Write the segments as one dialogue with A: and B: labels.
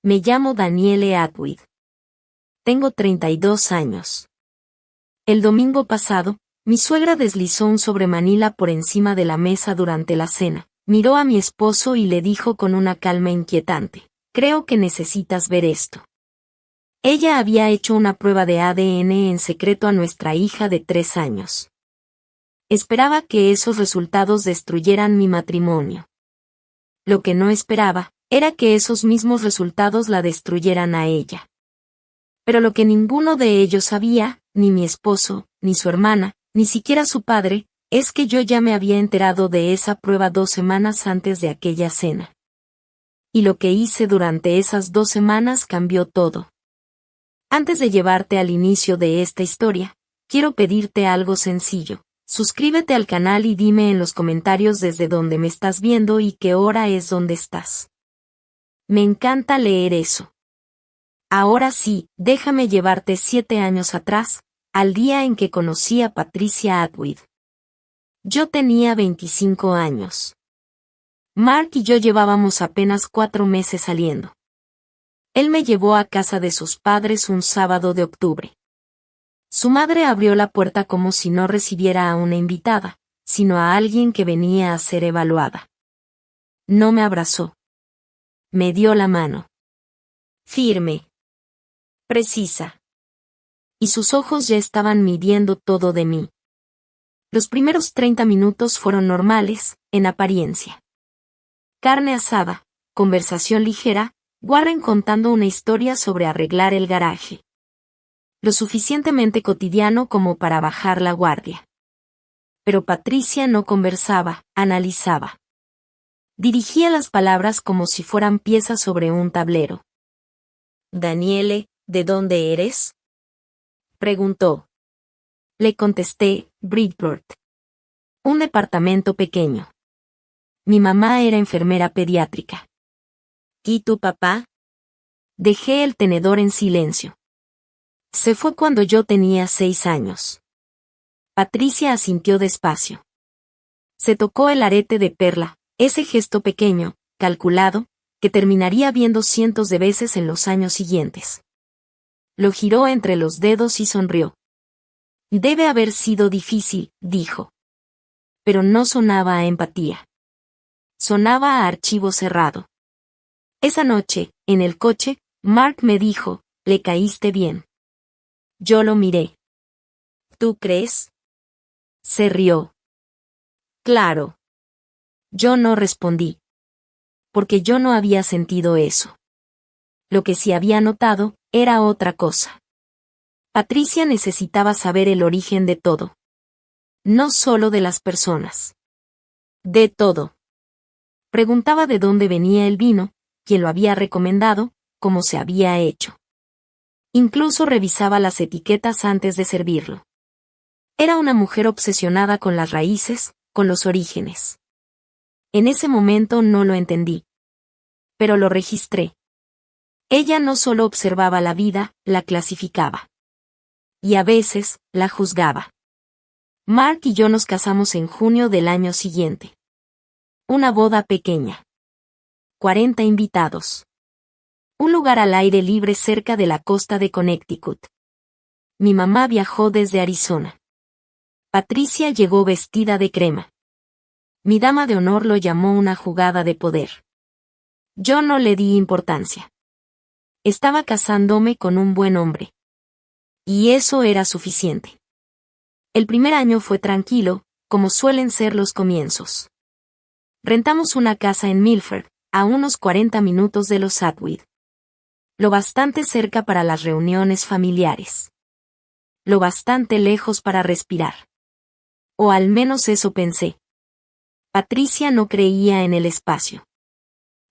A: Me llamo Danielle Atwood. Tengo 32 años. El domingo pasado, mi suegra deslizó un sobremanila por encima de la mesa durante la cena, miró a mi esposo y le dijo con una calma inquietante: creo que necesitas ver esto. Ella había hecho una prueba de ADN en secreto a nuestra hija de 3 años. Esperaba que esos resultados destruyeran mi matrimonio. Lo que no esperaba era que esos mismos resultados la destruyeran a ella. Pero lo que ninguno de ellos sabía, ni mi esposo, ni su hermana, ni siquiera su padre, es que yo ya me había enterado de esa prueba 2 semanas antes de aquella cena. Y lo que hice durante esas 2 semanas cambió todo. Antes de llevarte al inicio de esta historia, quiero pedirte algo sencillo. Suscríbete al canal y dime en los comentarios desde dónde me estás viendo y qué hora es donde estás. Me encanta leer eso. Ahora sí, déjame llevarte 7 años atrás, al día en que conocí a Patricia Atwood. Yo tenía 25 años. Mark y yo llevábamos apenas 4 meses saliendo. Él me llevó a casa de sus padres un sábado de octubre. Su madre abrió la puerta como si no recibiera a una invitada, sino a alguien que venía a ser evaluada. No me abrazó. Me dio la mano. Firme. Precisa. Y sus ojos ya estaban midiendo todo de mí. Los primeros 30 minutos fueron normales, en apariencia. Carne asada, conversación ligera, Warren contando una historia sobre arreglar el garaje. Lo suficientemente cotidiano como para bajar la guardia. Pero Patricia no conversaba, analizaba. Dirigía las palabras como si fueran piezas sobre un tablero. Danielle, ¿de dónde eres?, preguntó. Le contesté: Bridgeport. Un departamento pequeño. Mi mamá era enfermera pediátrica. ¿Y tu papá? Dejé el tenedor en silencio. Se fue cuando yo tenía 6 años. Patricia asintió despacio. Se tocó el arete de perla, ese gesto pequeño, calculado, que terminaría viendo cientos de veces en los años siguientes. Lo giró entre los dedos y sonrió. Debe haber sido difícil, dijo. Pero no sonaba a empatía. Sonaba a archivo cerrado. Esa noche, en el coche, Mark me dijo: le caíste bien. Yo lo miré. ¿Tú crees? Se rió. Claro. Yo no respondí. Porque yo no había sentido eso. Lo que sí había notado, era otra cosa. Patricia necesitaba saber el origen de todo. No solo de las personas. De todo. Preguntaba de dónde venía el vino, quién lo había recomendado, cómo se había hecho. Incluso revisaba las etiquetas antes de servirlo. Era una mujer obsesionada con las raíces, con los orígenes. En ese momento no lo entendí. Pero lo registré. Ella no solo observaba la vida, la clasificaba. Y a veces, la juzgaba. Mark y yo nos casamos en junio del año siguiente. Una boda pequeña. 40 invitados. Un lugar al aire libre cerca de la costa de Connecticut. Mi mamá viajó desde Arizona. Patricia llegó vestida de crema. Mi dama de honor lo llamó una jugada de poder. Yo no le di importancia. Estaba casándome con un buen hombre. Y eso era suficiente. El primer año fue tranquilo, como suelen ser los comienzos. Rentamos una casa en Milford, a unos 40 minutos de los Atwood. Lo bastante cerca para las reuniones familiares. Lo bastante lejos para respirar. O al menos eso pensé. Patricia no creía en el espacio.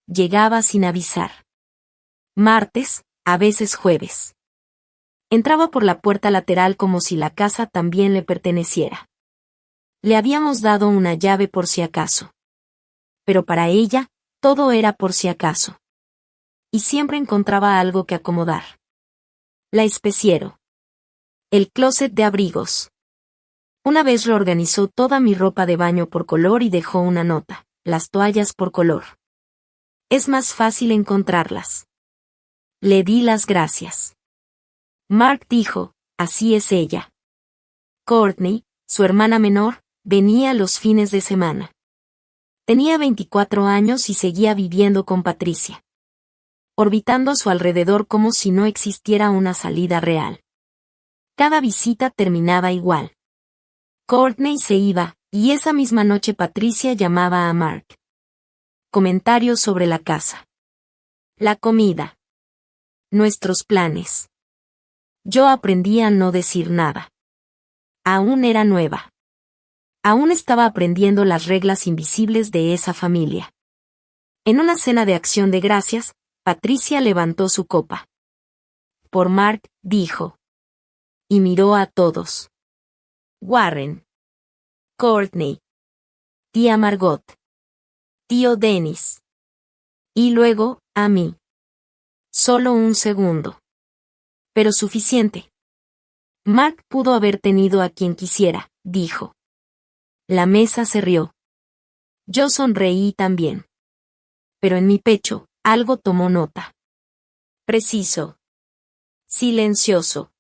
A: Llegaba sin avisar. Martes, a veces jueves. Entraba por la puerta lateral como si la casa también le perteneciera. Le habíamos dado una llave por si acaso. Pero para ella, todo era por si acaso. Y siempre encontraba algo que acomodar. La especiero. El closet de abrigos. Una vez reorganizó toda mi ropa de baño por color y dejó una nota: las toallas por color. Es más fácil encontrarlas. Le di las gracias. Mark dijo, así es ella. Courtney, su hermana menor, venía los fines de semana. Tenía 24 años y seguía viviendo con Patricia, orbitando a su alrededor como si no existiera una salida real. Cada visita terminaba igual. Courtney se iba, y esa misma noche Patricia llamaba a Mark. Comentarios sobre la casa. La comida. Nuestros planes. Yo aprendí a no decir nada. Aún era nueva. Aún estaba aprendiendo las reglas invisibles de esa familia. En una cena de acción de gracias, Patricia levantó su copa. Por Mark, dijo. Y miró a todos. Warren. Courtney. Tía Margot. Tío Dennis. Y luego, a mí. Solo un segundo. Pero suficiente. Mark pudo haber tenido a quien quisiera, dijo. La mesa se rió. Yo sonreí también. Pero en mi pecho, algo tomó nota. Preciso. Silencioso.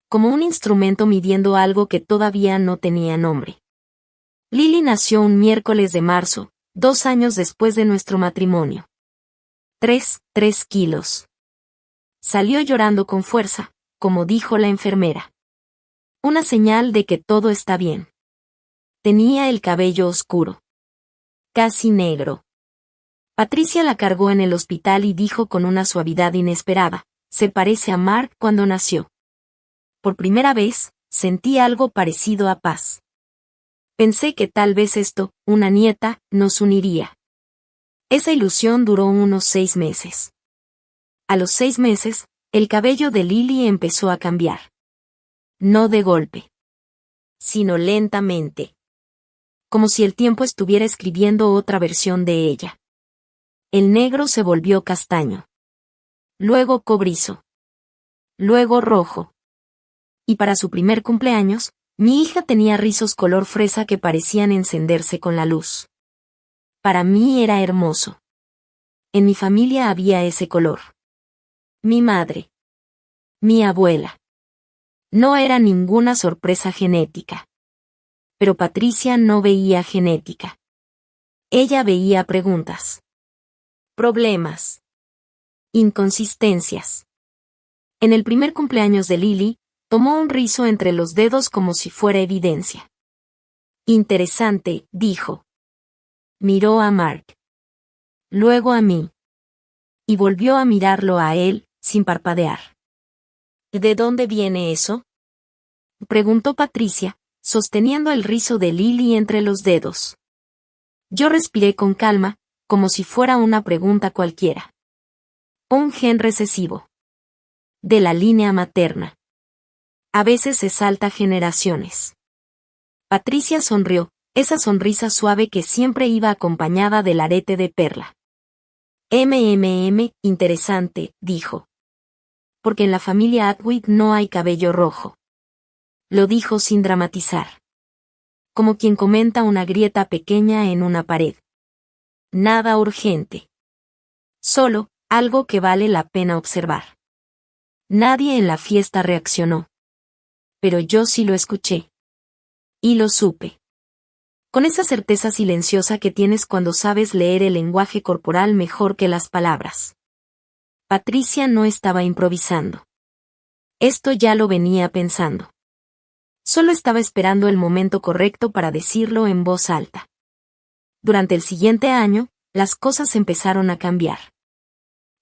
A: Como un instrumento midiendo algo que todavía no tenía nombre. Lily nació un miércoles de marzo, 2 años después de nuestro matrimonio. 3 kilos. Salió llorando con fuerza, como dijo la enfermera. Una señal de que todo está bien. Tenía el cabello oscuro. Casi negro. Patricia la cargó en el hospital y dijo con una suavidad inesperada, se parece a Mark cuando nació. Por primera vez, sentí algo parecido a paz. Pensé que tal vez esto, una nieta, nos uniría. Esa ilusión duró unos 6 meses. A los 6 meses, el cabello de Lily empezó a cambiar. No de golpe, sino lentamente. Como si el tiempo estuviera escribiendo otra versión de ella. El negro se volvió castaño. Luego cobrizo. Luego rojo. Y para su primer cumpleaños, mi hija tenía rizos color fresa que parecían encenderse con la luz. Para mí era hermoso. En mi familia había ese color. Mi madre. Mi abuela. No era ninguna sorpresa genética. Pero Patricia no veía genética. Ella veía preguntas. Problemas. Inconsistencias. En el primer cumpleaños de Lily, tomó un rizo entre los dedos como si fuera evidencia. Interesante, dijo. Miró a Mark. Luego a mí. Y volvió a mirarlo a él, sin parpadear. ¿De dónde viene eso? Preguntó Patricia, sosteniendo el rizo de Lily entre los dedos. Yo respiré con calma, como si fuera una pregunta cualquiera. Un gen recesivo. De la línea materna. A veces se salta generaciones. Patricia sonrió, esa sonrisa suave que siempre iba acompañada del arete de perla. Interesante, dijo. Porque en la familia Atwood no hay cabello rojo. Lo dijo sin dramatizar. Como quien comenta una grieta pequeña en una pared. Nada urgente. Solo, algo que vale la pena observar. Nadie en la fiesta reaccionó. Pero yo sí lo escuché. Y lo supe. Con esa certeza silenciosa que tienes cuando sabes leer el lenguaje corporal mejor que las palabras. Patricia no estaba improvisando. Esto ya lo venía pensando. Solo estaba esperando el momento correcto para decirlo en voz alta. Durante el siguiente año, las cosas empezaron a cambiar.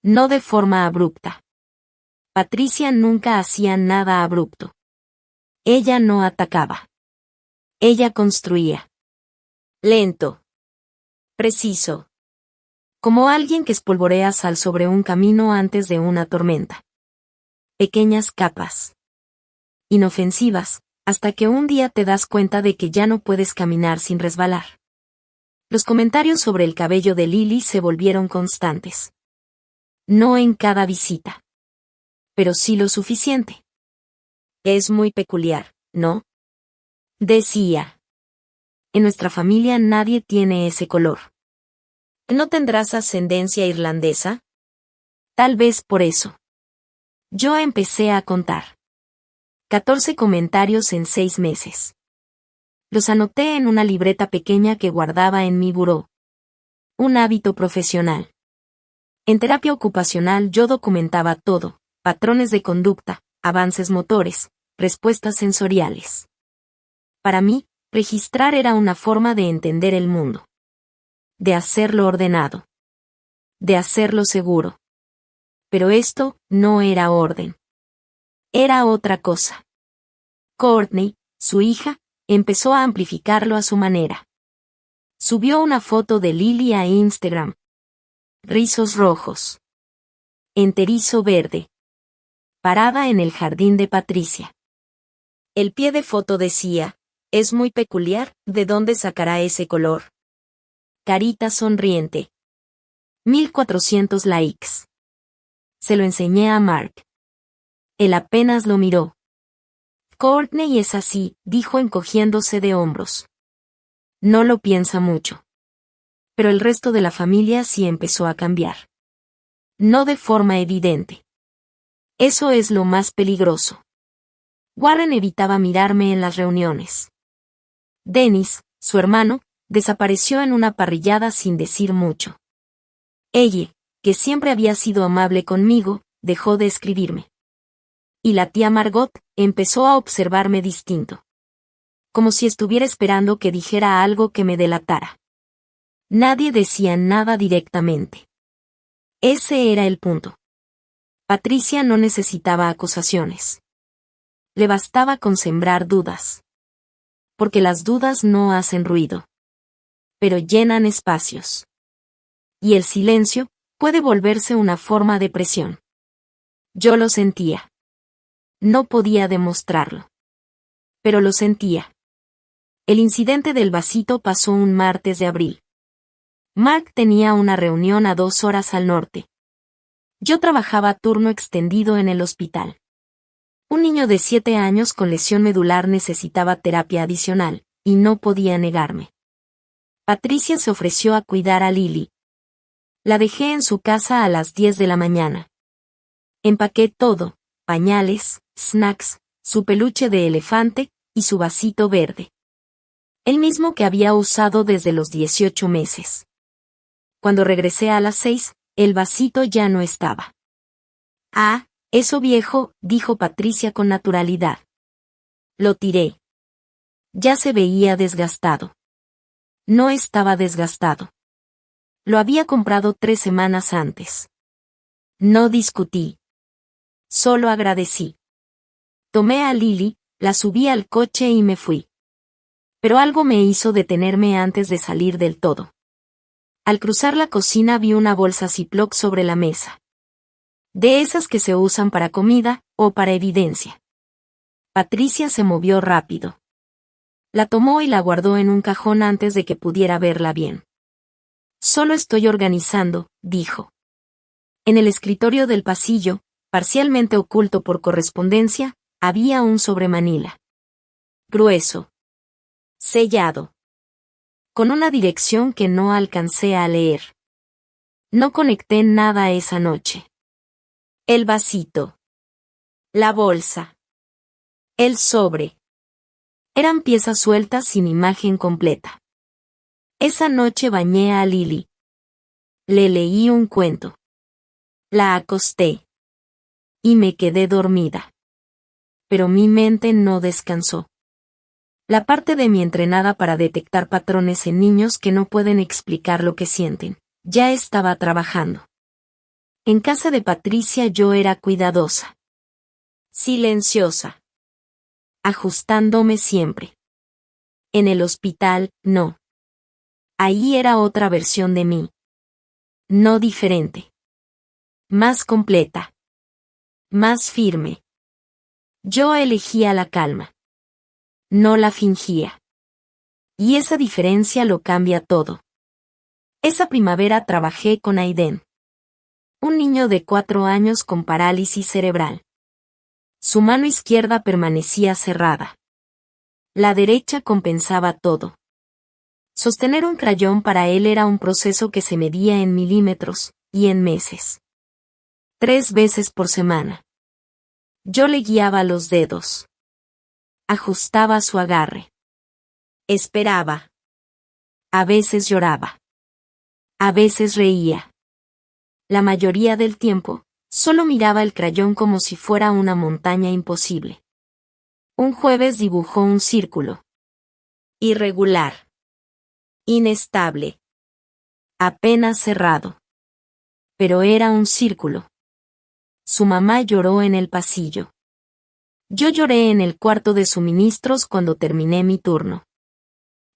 A: No de forma abrupta. Patricia nunca hacía nada abrupto. Ella no atacaba. Ella construía. Lento. Preciso. Como alguien que espolvorea sal sobre un camino antes de una tormenta. Pequeñas capas. Inofensivas, hasta que un día te das cuenta de que ya no puedes caminar sin resbalar. Los comentarios sobre el cabello de Lily se volvieron constantes. No en cada visita. Pero sí lo suficiente. Es muy peculiar, ¿no? Decía. En nuestra familia nadie tiene ese color. ¿No tendrás ascendencia irlandesa? Tal vez por eso. Yo empecé a contar. 14 comentarios en 6 meses. Los anoté en una libreta pequeña que guardaba en mi buró. Un hábito profesional. En terapia ocupacional yo documentaba todo: patrones de conducta, avances motores, respuestas sensoriales. Para mí, registrar era una forma de entender el mundo. De hacerlo ordenado. De hacerlo seguro. Pero esto no era orden. Era otra cosa. Courtney, su hija, empezó a amplificarlo a su manera. Subió una foto de Lily a Instagram. Rizos rojos. Enterizo verde. Parada en el jardín de Patricia. El pie de foto decía: es muy peculiar, ¿de dónde sacará ese color? Carita sonriente. 1400 likes. Se lo enseñé a Mark. Él apenas lo miró. Courtney es así, dijo encogiéndose de hombros. No lo piensa mucho. Pero el resto de la familia sí empezó a cambiar. No de forma evidente. Eso es lo más peligroso. Warren evitaba mirarme en las reuniones. Dennis, su hermano, desapareció en una parrillada sin decir mucho. Ella, que siempre había sido amable conmigo, dejó de escribirme. Y la tía Margot empezó a observarme distinto. Como si estuviera esperando que dijera algo que me delatara. Nadie decía nada directamente. Ese era el punto. Patricia no necesitaba acusaciones. Le bastaba con sembrar dudas. Porque las dudas no hacen ruido. Pero llenan espacios. Y el silencio puede volverse una forma de presión. Yo lo sentía. No podía demostrarlo. Pero lo sentía. El incidente del vasito pasó un martes de abril. Mark tenía una reunión a 2 horas al norte. Yo trabajaba turno extendido en el hospital. Un niño de 7 años con lesión medular necesitaba terapia adicional, y no podía negarme. Patricia se ofreció a cuidar a Lily. La dejé en su casa a las 10 de la mañana. Empaqué todo: pañales, snacks, su peluche de elefante, y su vasito verde. El mismo que había usado desde los 18 meses. Cuando regresé a las 6, el vasito ya no estaba. Ah, eso viejo, dijo Patricia con naturalidad. Lo tiré. Ya se veía desgastado. No estaba desgastado. Lo había comprado 3 semanas antes. No discutí. Solo agradecí. Tomé a Lily, la subí al coche y me fui. Pero algo me hizo detenerme antes de salir del todo. Al cruzar la cocina vi una bolsa Ziploc sobre la mesa. De esas que se usan para comida, o para evidencia. Patricia se movió rápido. La tomó y la guardó en un cajón antes de que pudiera verla bien. Solo estoy organizando, dijo. En el escritorio del pasillo, parcialmente oculto por correspondencia, había un sobre manila. Grueso. Sellado. Con una dirección que no alcancé a leer. No conecté nada esa noche. El vasito. La bolsa. El sobre. Eran piezas sueltas sin imagen completa. Esa noche bañé a Lily. Le leí un cuento. La acosté. Y me quedé dormida. Pero mi mente no descansó. La parte de mí entrenada para detectar patrones en niños que no pueden explicar lo que sienten, ya estaba trabajando. En casa de Patricia yo era cuidadosa. Silenciosa. Ajustándome siempre. En el hospital, no. Ahí era otra versión de mí. No diferente. Más completa. Más firme. Yo elegía la calma. No la fingía. Y esa diferencia lo cambia todo. Esa primavera trabajé con Aiden. Un niño de 4 años con parálisis cerebral. Su mano izquierda permanecía cerrada. La derecha compensaba todo. Sostener un crayón para él era un proceso que se medía en milímetros, y en meses. 3 veces por semana. Yo le guiaba los dedos. Ajustaba su agarre. Esperaba. A veces lloraba. A veces reía. La mayoría del tiempo, solo miraba el crayón como si fuera una montaña imposible. Un jueves dibujó un círculo. Irregular. Inestable. Apenas cerrado. Pero era un círculo. Su mamá lloró en el pasillo. Yo lloré en el cuarto de suministros cuando terminé mi turno.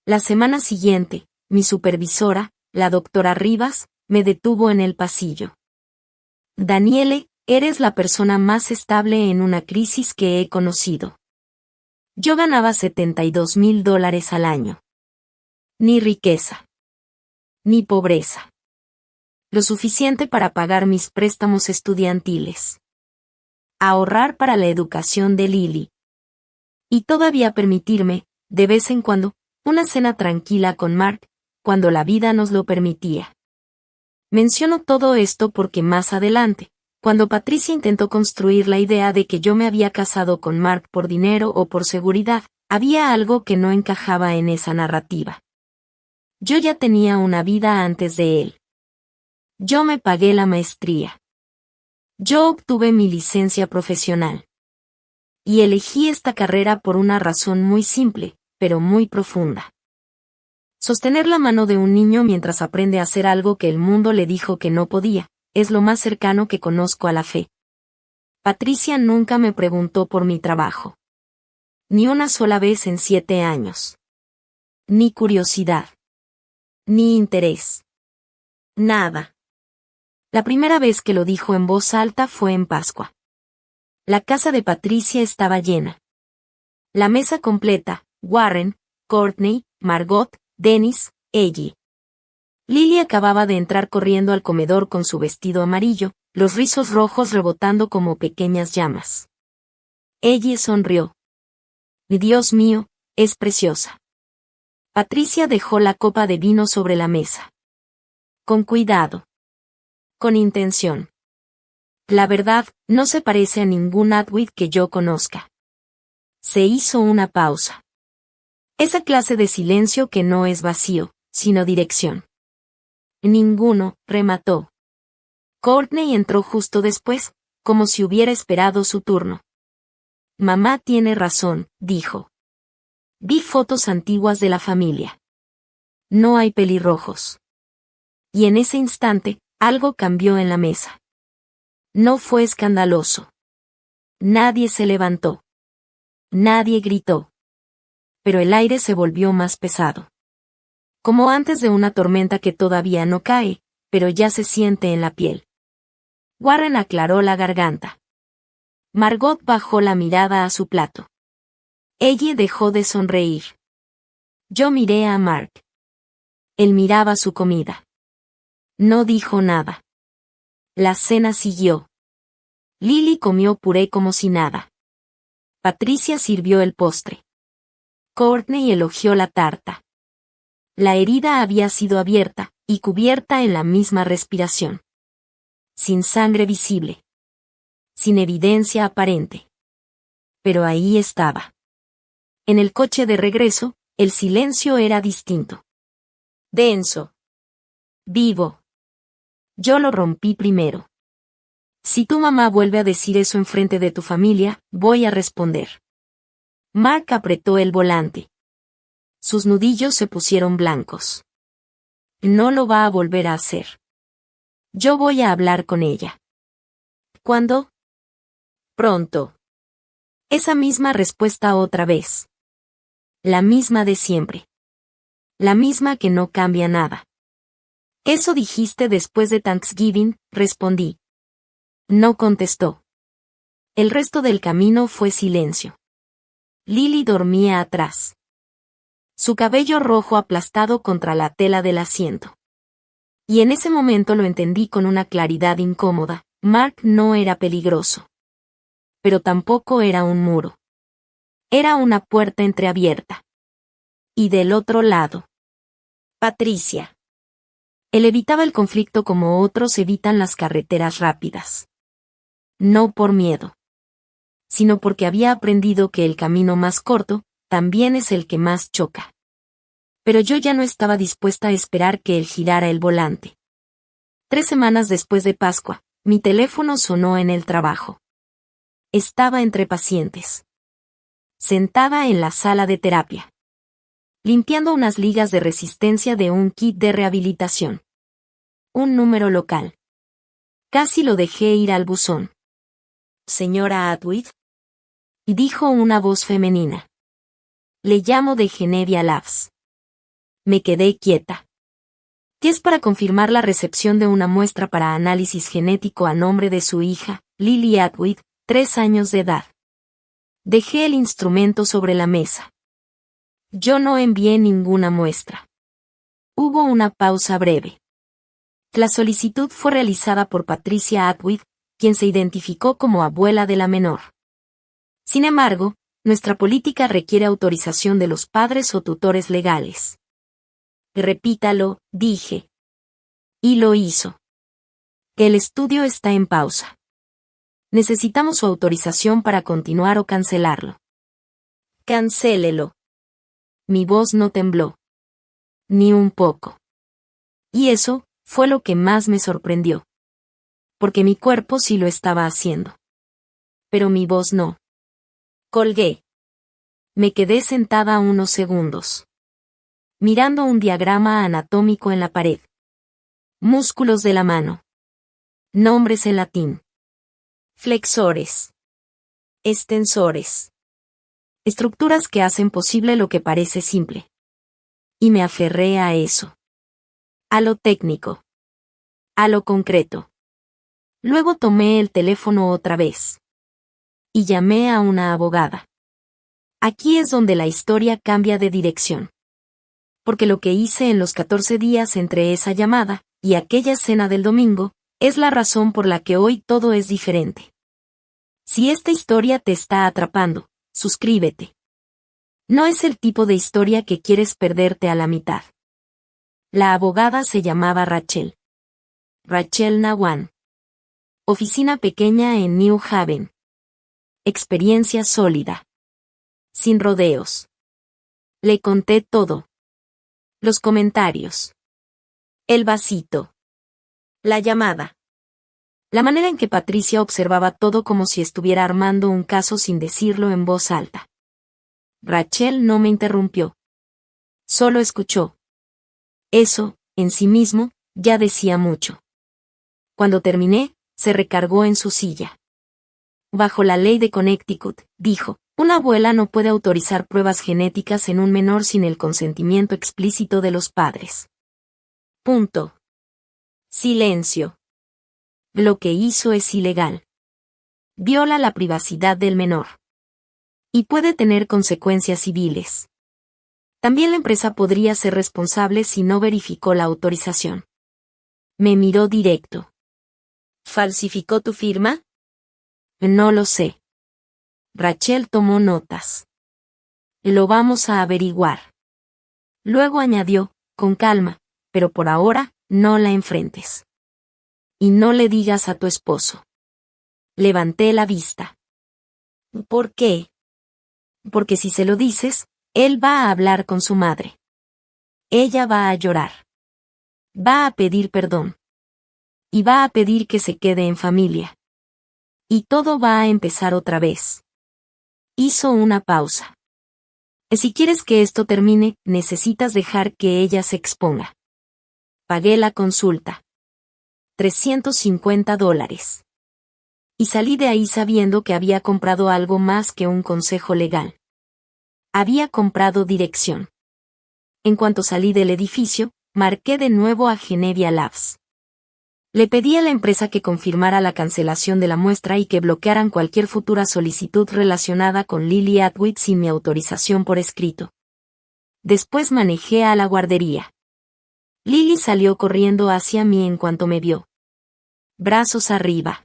A: La semana siguiente, mi supervisora, la doctora Rivas, me detuvo en el pasillo. Daniele, eres la persona más estable en una crisis que he conocido. Yo ganaba $72,000 al año. Ni riqueza. Ni pobreza. Lo suficiente para pagar mis préstamos estudiantiles. Ahorrar para la educación de Lily. Y todavía permitirme, de vez en cuando, una cena tranquila con Mark, cuando la vida nos lo permitía. Menciono todo esto porque más adelante, cuando Patricia intentó construir la idea de que yo me había casado con Mark por dinero o por seguridad, había algo que no encajaba en esa narrativa. Yo ya tenía una vida antes de él. Yo me pagué la maestría. Yo obtuve mi licencia profesional. Y elegí esta carrera por una razón muy simple, pero muy profunda. Sostener la mano de un niño mientras aprende a hacer algo que el mundo le dijo que no podía, es lo más cercano que conozco a la fe. Patricia nunca me preguntó por mi trabajo. Ni una sola vez en 7 años. Ni curiosidad. Ni interés. Nada. La primera vez que lo dijo en voz alta fue en Pascua. La casa de Patricia estaba llena. La mesa completa, Warren, Courtney, Margot, Dennis, Ellie. Lily acababa de entrar corriendo al comedor con su vestido amarillo, los rizos rojos rebotando como pequeñas llamas. Ellie sonrió. Dios mío, es preciosa. Patricia dejó la copa de vino sobre la mesa. Con cuidado. Con intención. La verdad, no se parece a ningún Atwood que yo conozca. Se hizo una pausa. Esa clase de silencio que no es vacío, sino dirección. Ninguno, remató. Courtney entró justo después, como si hubiera esperado su turno. Mamá tiene razón, dijo. Vi fotos antiguas de la familia. No hay pelirrojos. Y en ese instante, algo cambió en la mesa. No fue escandaloso. Nadie se levantó. Nadie gritó. Pero el aire se volvió más pesado. Como antes de una tormenta que todavía no cae, pero ya se siente en la piel. Warren aclaró la garganta. Margot bajó la mirada a su plato. Ella dejó de sonreír. Yo miré a Mark. Él miraba su comida. No dijo nada. La cena siguió. Lily comió puré como si nada. Patricia sirvió el postre. Courtney elogió la tarta. La herida había sido abierta, y cubierta en la misma respiración. Sin sangre visible. Sin evidencia aparente. Pero ahí estaba. En el coche de regreso, el silencio era distinto. Denso. Vivo. Yo lo rompí primero. Si tu mamá vuelve a decir eso enfrente de tu familia, voy a responder. Mark apretó el volante. Sus nudillos se pusieron blancos. No lo va a volver a hacer. Yo voy a hablar con ella. ¿Cuándo? Pronto. Esa misma respuesta otra vez. La misma de siempre. La misma que no cambia nada. Eso dijiste después de Thanksgiving, respondí. No contestó. El resto del camino fue silencio. Lily dormía atrás. Su cabello rojo aplastado contra la tela del asiento. Y en ese momento lo entendí con una claridad incómoda. Mark no era peligroso. Pero tampoco era un muro. Era una puerta entreabierta. Y del otro lado. Patricia. Él evitaba el conflicto como otros evitan las carreteras rápidas. No por miedo, sino porque había aprendido que el camino más corto, también es el que más choca. Pero yo ya no estaba dispuesta a esperar que él girara el volante. 3 semanas después de Pascua, mi teléfono sonó en el trabajo. Estaba entre pacientes. Sentada en la sala de terapia. Limpiando unas ligas de resistencia de un kit de rehabilitación. Un número local. Casi lo dejé ir al buzón. Señora Atwood. Y dijo una voz femenina. Le llamo de Genevia Labs. Me quedé quieta. Que es para confirmar la recepción de una muestra para análisis genético a nombre de su hija, Lily Atwood, 3 años de edad. Dejé el instrumento sobre la mesa. Yo no envié ninguna muestra. Hubo una pausa breve. La solicitud fue realizada por Patricia Atwood, quien se identificó como abuela de la menor. Sin embargo, nuestra política requiere autorización de los padres o tutores legales. Repítalo, dije. Y lo hizo. El estudio está en pausa. Necesitamos su autorización para continuar o cancelarlo. Cancélelo. Mi voz no tembló. Ni un poco. Y eso fue lo que más me sorprendió. Porque mi cuerpo sí lo estaba haciendo. Pero mi voz no. Colgué. Me quedé sentada unos segundos. Mirando un diagrama anatómico en la pared. Músculos de la mano. Nombres en latín. Flexores. Extensores. Estructuras que hacen posible lo que parece simple. Y me aferré a eso. A lo técnico. A lo concreto. Luego tomé el teléfono otra vez. Y llamé a una abogada. Aquí es donde la historia cambia de dirección. Porque lo que hice en los 14 días entre esa llamada y aquella cena del domingo, es la razón por la que hoy todo es diferente. Si esta historia te está atrapando, suscríbete. No es el tipo de historia que quieres perderte a la mitad. La abogada se llamaba Rachel. Rachel Nawan. Oficina pequeña en New Haven. Experiencia sólida. Sin rodeos. Le conté todo. Los comentarios. El vasito. La llamada. La manera en que Patricia observaba todo como si estuviera armando un caso sin decirlo en voz alta. Rachel no me interrumpió. Solo escuchó. Eso, en sí mismo, ya decía mucho. Cuando terminé, se recargó en su silla. Bajo la ley de Connecticut, dijo, una abuela no puede autorizar pruebas genéticas en un menor sin el consentimiento explícito de los padres. Punto. Silencio. Lo que hizo es ilegal. Viola la privacidad del menor. Y puede tener consecuencias civiles. También la empresa podría ser responsable si no verificó la autorización. Me miró directo. ¿Falsificó tu firma? No lo sé. Rachel tomó notas. Lo vamos a averiguar. Luego añadió, con calma, pero por ahora, no la enfrentes. Y no le digas a tu esposo. Levanté la vista. ¿Por qué? Porque si se lo dices, él va a hablar con su madre. Ella va a llorar. Va a pedir perdón. Y va a pedir que se quede en familia. Y todo va a empezar otra vez. Hizo una pausa. Si quieres que esto termine, necesitas dejar que ella se exponga. Pagué la consulta. $350. Y salí de ahí sabiendo que había comprado algo más que un consejo legal. Había comprado dirección. En cuanto salí del edificio, marqué de nuevo a Genevia Labs. Le pedí a la empresa que confirmara la cancelación de la muestra y que bloquearan cualquier futura solicitud relacionada con Lily Atwood sin mi autorización por escrito. Después manejé a la guardería. Lily salió corriendo hacia mí en cuanto me vio. Brazos arriba.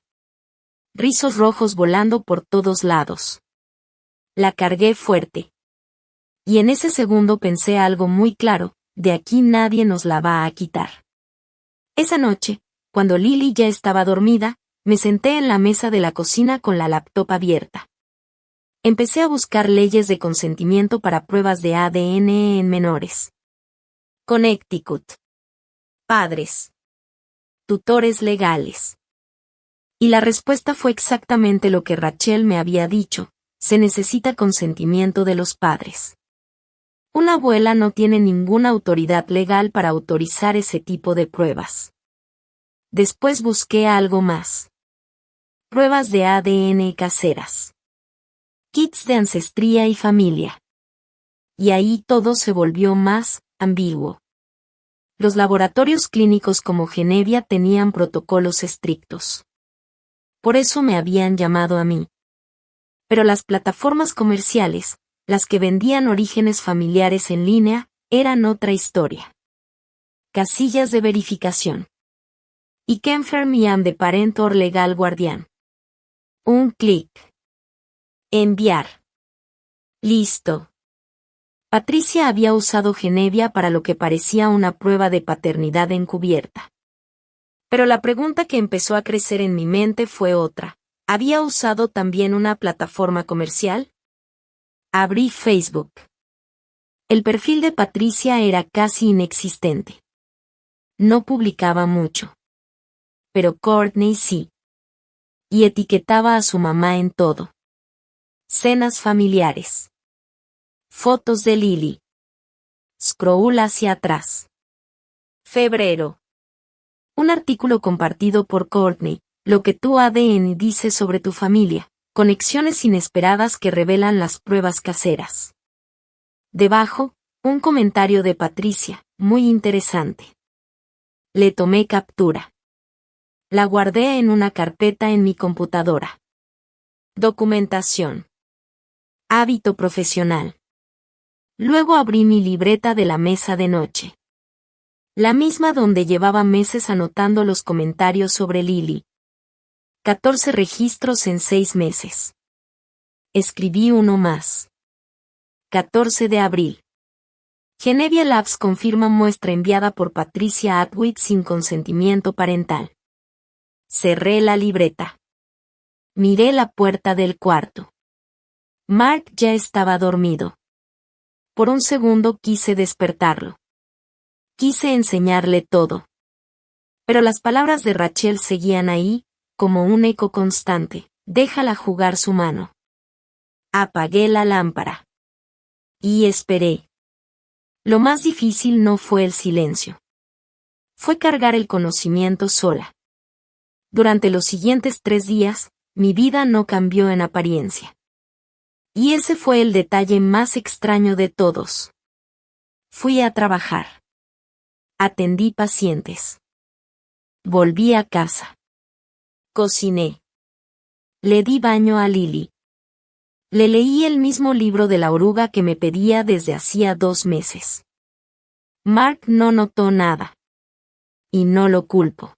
A: Rizos rojos volando por todos lados. La cargué fuerte. Y en ese segundo pensé algo muy claro, de aquí nadie nos la va a quitar. Esa noche, cuando Lily ya estaba dormida, me senté en la mesa de la cocina con la laptop abierta. Empecé a buscar leyes de consentimiento para pruebas de ADN en menores. Connecticut. Padres. Tutores legales. Y la respuesta fue exactamente lo que Rachel me había dicho: se necesita consentimiento de los padres. Una abuela no tiene ninguna autoridad legal para autorizar ese tipo de pruebas. Después busqué algo más. Pruebas de ADN caseras. Kits de ancestría y familia. Y ahí todo se volvió más ambiguo. Los laboratorios clínicos como Genevia tenían protocolos estrictos. Por eso me habían llamado a mí. Pero las plataformas comerciales, las que vendían orígenes familiares en línea, eran otra historia. Casillas de verificación. Y confirm I am the parent or legal guardian. Un clic. Enviar. Listo. Patricia había usado Genevia para lo que parecía una prueba de paternidad encubierta. Pero la pregunta que empezó a crecer en mi mente fue otra. ¿Había usado también una plataforma comercial? Abrí Facebook. El perfil de Patricia era casi inexistente. No publicaba mucho. Pero Courtney sí. Y etiquetaba a su mamá en todo. Cenas familiares. Fotos de Lily. Scroll hacia atrás. Febrero. Un artículo compartido por Courtney, lo que tu ADN dice sobre tu familia, conexiones inesperadas que revelan las pruebas caseras. Debajo, un comentario de Patricia, muy interesante. Le tomé captura. La guardé en una carpeta en mi computadora. Documentación. Hábito profesional. Luego abrí mi libreta de la mesa de noche. La misma donde llevaba meses anotando los comentarios sobre Lily. 14 registros en 6 meses. Escribí uno más. 14 de abril. Genevia Labs confirma muestra enviada por Patricia Atwood sin consentimiento parental. Cerré la libreta. Miré la puerta del cuarto. Mark ya estaba dormido. Por un segundo quise despertarlo. Quise enseñarle todo. Pero las palabras de Rachel seguían ahí, como un eco constante. Déjala jugar su mano. Apagué la lámpara. Y esperé. Lo más difícil no fue el silencio. Fue cargar el conocimiento sola. Durante los siguientes 3 días, mi vida no cambió en apariencia. Y ese fue el detalle más extraño de todos. Fui a trabajar. Atendí pacientes. Volví a casa. Cociné. Le di baño a Lily. Le leí el mismo libro de la oruga que me pedía desde hacía 2 meses. Mark no notó nada. Y no lo culpo.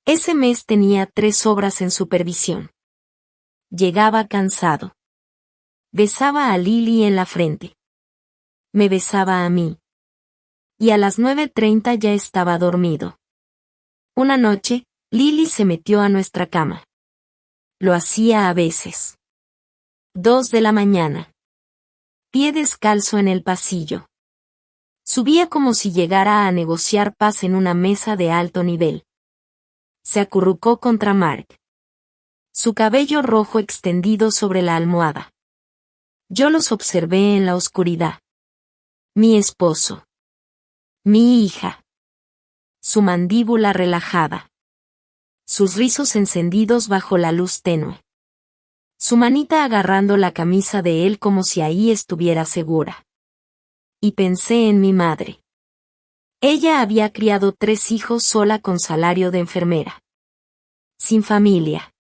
A: Ese mes tenía 3 obras en supervisión. Llegaba cansado. Besaba a Lily en la frente. Me besaba a mí. Y a las 9:30 ya estaba dormido. Una noche, Lily se metió a nuestra cama. Lo hacía a veces. 2 de la mañana. Pie descalzo en el pasillo. Subía como si llegara a negociar paz en una mesa de alto nivel. Se acurrucó contra Mark. Su cabello rojo extendido sobre la almohada. Yo los observé en la oscuridad. Mi esposo. Mi hija. Su mandíbula relajada. Sus rizos encendidos bajo la luz tenue. Su manita agarrando la camisa de él como si ahí estuviera segura. Y pensé en mi madre. Ella había criado 3 hijos sola con salario de enfermera. Sin familia.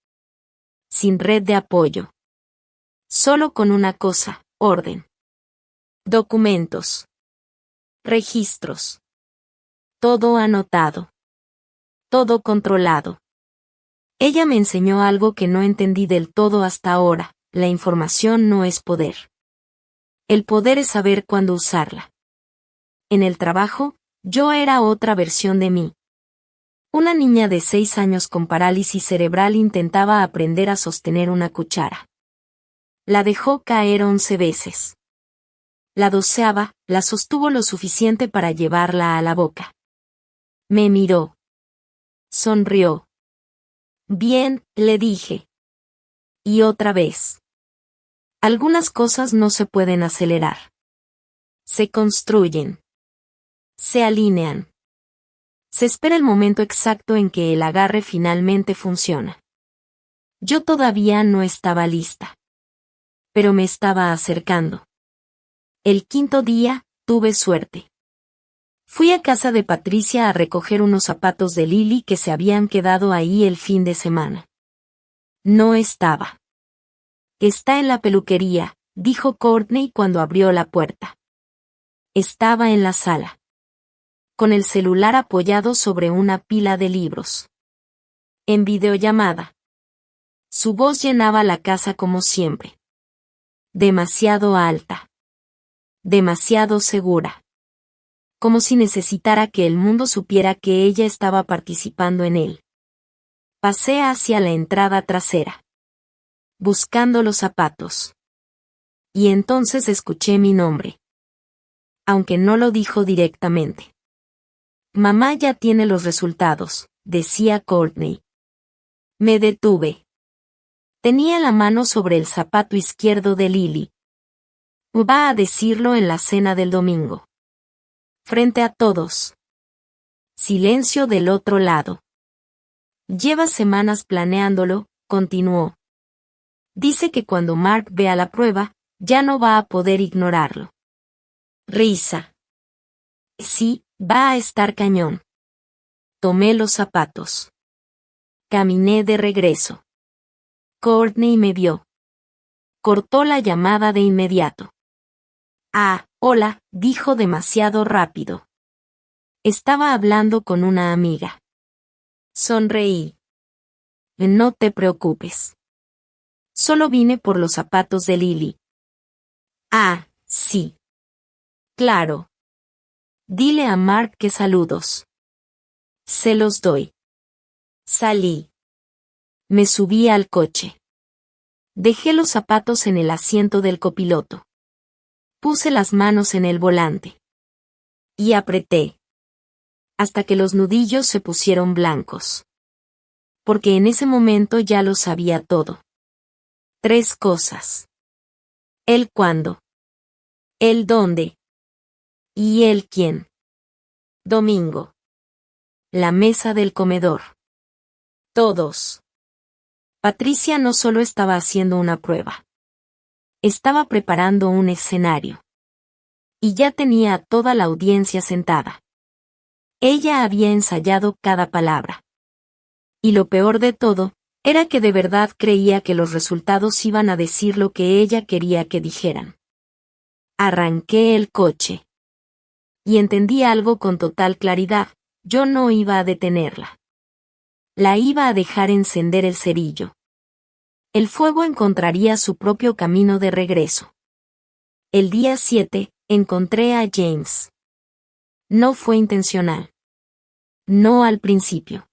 A: Sin red de apoyo. Solo con una cosa: orden. Documentos. Registros. Todo anotado. Todo controlado. Ella me enseñó algo que no entendí del todo hasta ahora: la información no es poder. El poder es saber cuándo usarla. En el trabajo, yo era otra versión de mí. Una niña de 6 años con parálisis cerebral intentaba aprender a sostener una cuchara. La dejó caer 11 veces. La 12ª, la sostuvo lo suficiente para llevarla a la boca. Me miró. Sonrió. Bien, le dije. Y otra vez. Algunas cosas no se pueden acelerar. Se construyen. Se alinean. Se espera el momento exacto en que el agarre finalmente funciona. Yo todavía no estaba lista. Pero me estaba acercando. El 5.º día, tuve suerte. Fui a casa de Patricia a recoger unos zapatos de Lily que se habían quedado ahí el fin de semana. No estaba. Está en la peluquería, dijo Courtney cuando abrió la puerta. Estaba en la sala. Con el celular apoyado sobre una pila de libros. En videollamada. Su voz llenaba la casa como siempre. Demasiado alta. Demasiado segura. Como si necesitara que el mundo supiera que ella estaba participando en él. Pasé hacia la entrada trasera. Buscando los zapatos. Y entonces escuché mi nombre. Aunque no lo dijo directamente. Mamá ya tiene los resultados, decía Courtney. Me detuve. Tenía la mano sobre el zapato izquierdo de Lily. Va a decirlo en la cena del domingo. Frente a todos. Silencio del otro lado. Lleva semanas planeándolo, continuó. Dice que cuando Mark vea la prueba, ya no va a poder ignorarlo. Risa. Sí, va a estar cañón. Tomé los zapatos. Caminé de regreso. Courtney me vio. Cortó la llamada de inmediato. Ah, hola, dijo demasiado rápido. Estaba hablando con una amiga. Sonreí. No te preocupes. Solo vine por los zapatos de Lily. Ah, sí. Claro. Dile a Mark que saludos. Se los doy. Salí. Me subí al coche. Dejé los zapatos en el asiento del copiloto. Puse las manos en el volante. Y apreté. Hasta que los nudillos se pusieron blancos. Porque en ese momento ya lo sabía todo. 3 cosas. El cuándo. El dónde. Y el quién. Domingo. La mesa del comedor. Todos. Patricia no solo estaba haciendo una prueba. Estaba preparando un escenario. Y ya tenía a toda la audiencia sentada. Ella había ensayado cada palabra. Y lo peor de todo, era que de verdad creía que los resultados iban a decir lo que ella quería que dijeran. Arranqué el coche. Y entendí algo con total claridad, yo no iba a detenerla. La iba a dejar encender el cerillo. El fuego encontraría su propio camino de regreso. El día 7, encontré a James. No fue intencional. No al principio.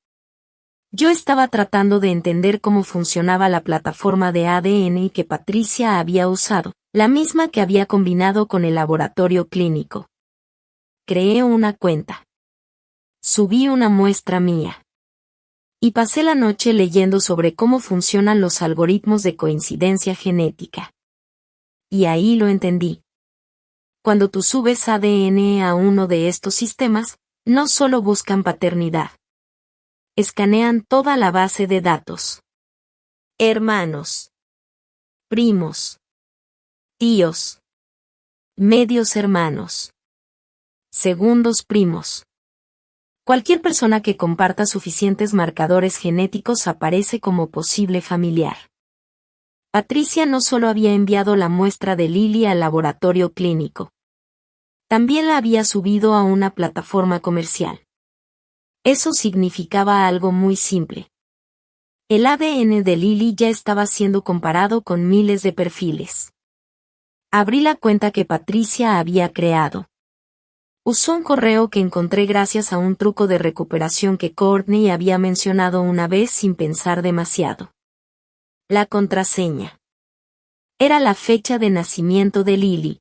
A: Yo estaba tratando de entender cómo funcionaba la plataforma de ADN que Patricia había usado, la misma que había combinado con el laboratorio clínico. Creé una cuenta. Subí una muestra mía. Y pasé la noche leyendo sobre cómo funcionan los algoritmos de coincidencia genética. Y ahí lo entendí. Cuando tú subes ADN a uno de estos sistemas, no solo buscan paternidad. Escanean toda la base de datos. Hermanos. Primos. Tíos. Medios hermanos. Segundos primos. Cualquier persona que comparta suficientes marcadores genéticos aparece como posible familiar. Patricia no solo había enviado la muestra de Lily al laboratorio clínico. También la había subido a una plataforma comercial. Eso significaba algo muy simple. El ADN de Lily ya estaba siendo comparado con miles de perfiles. Abrí la cuenta que Patricia había creado. Usó un correo que encontré gracias a un truco de recuperación que Courtney había mencionado una vez sin pensar demasiado. La contraseña. Era la fecha de nacimiento de Lily.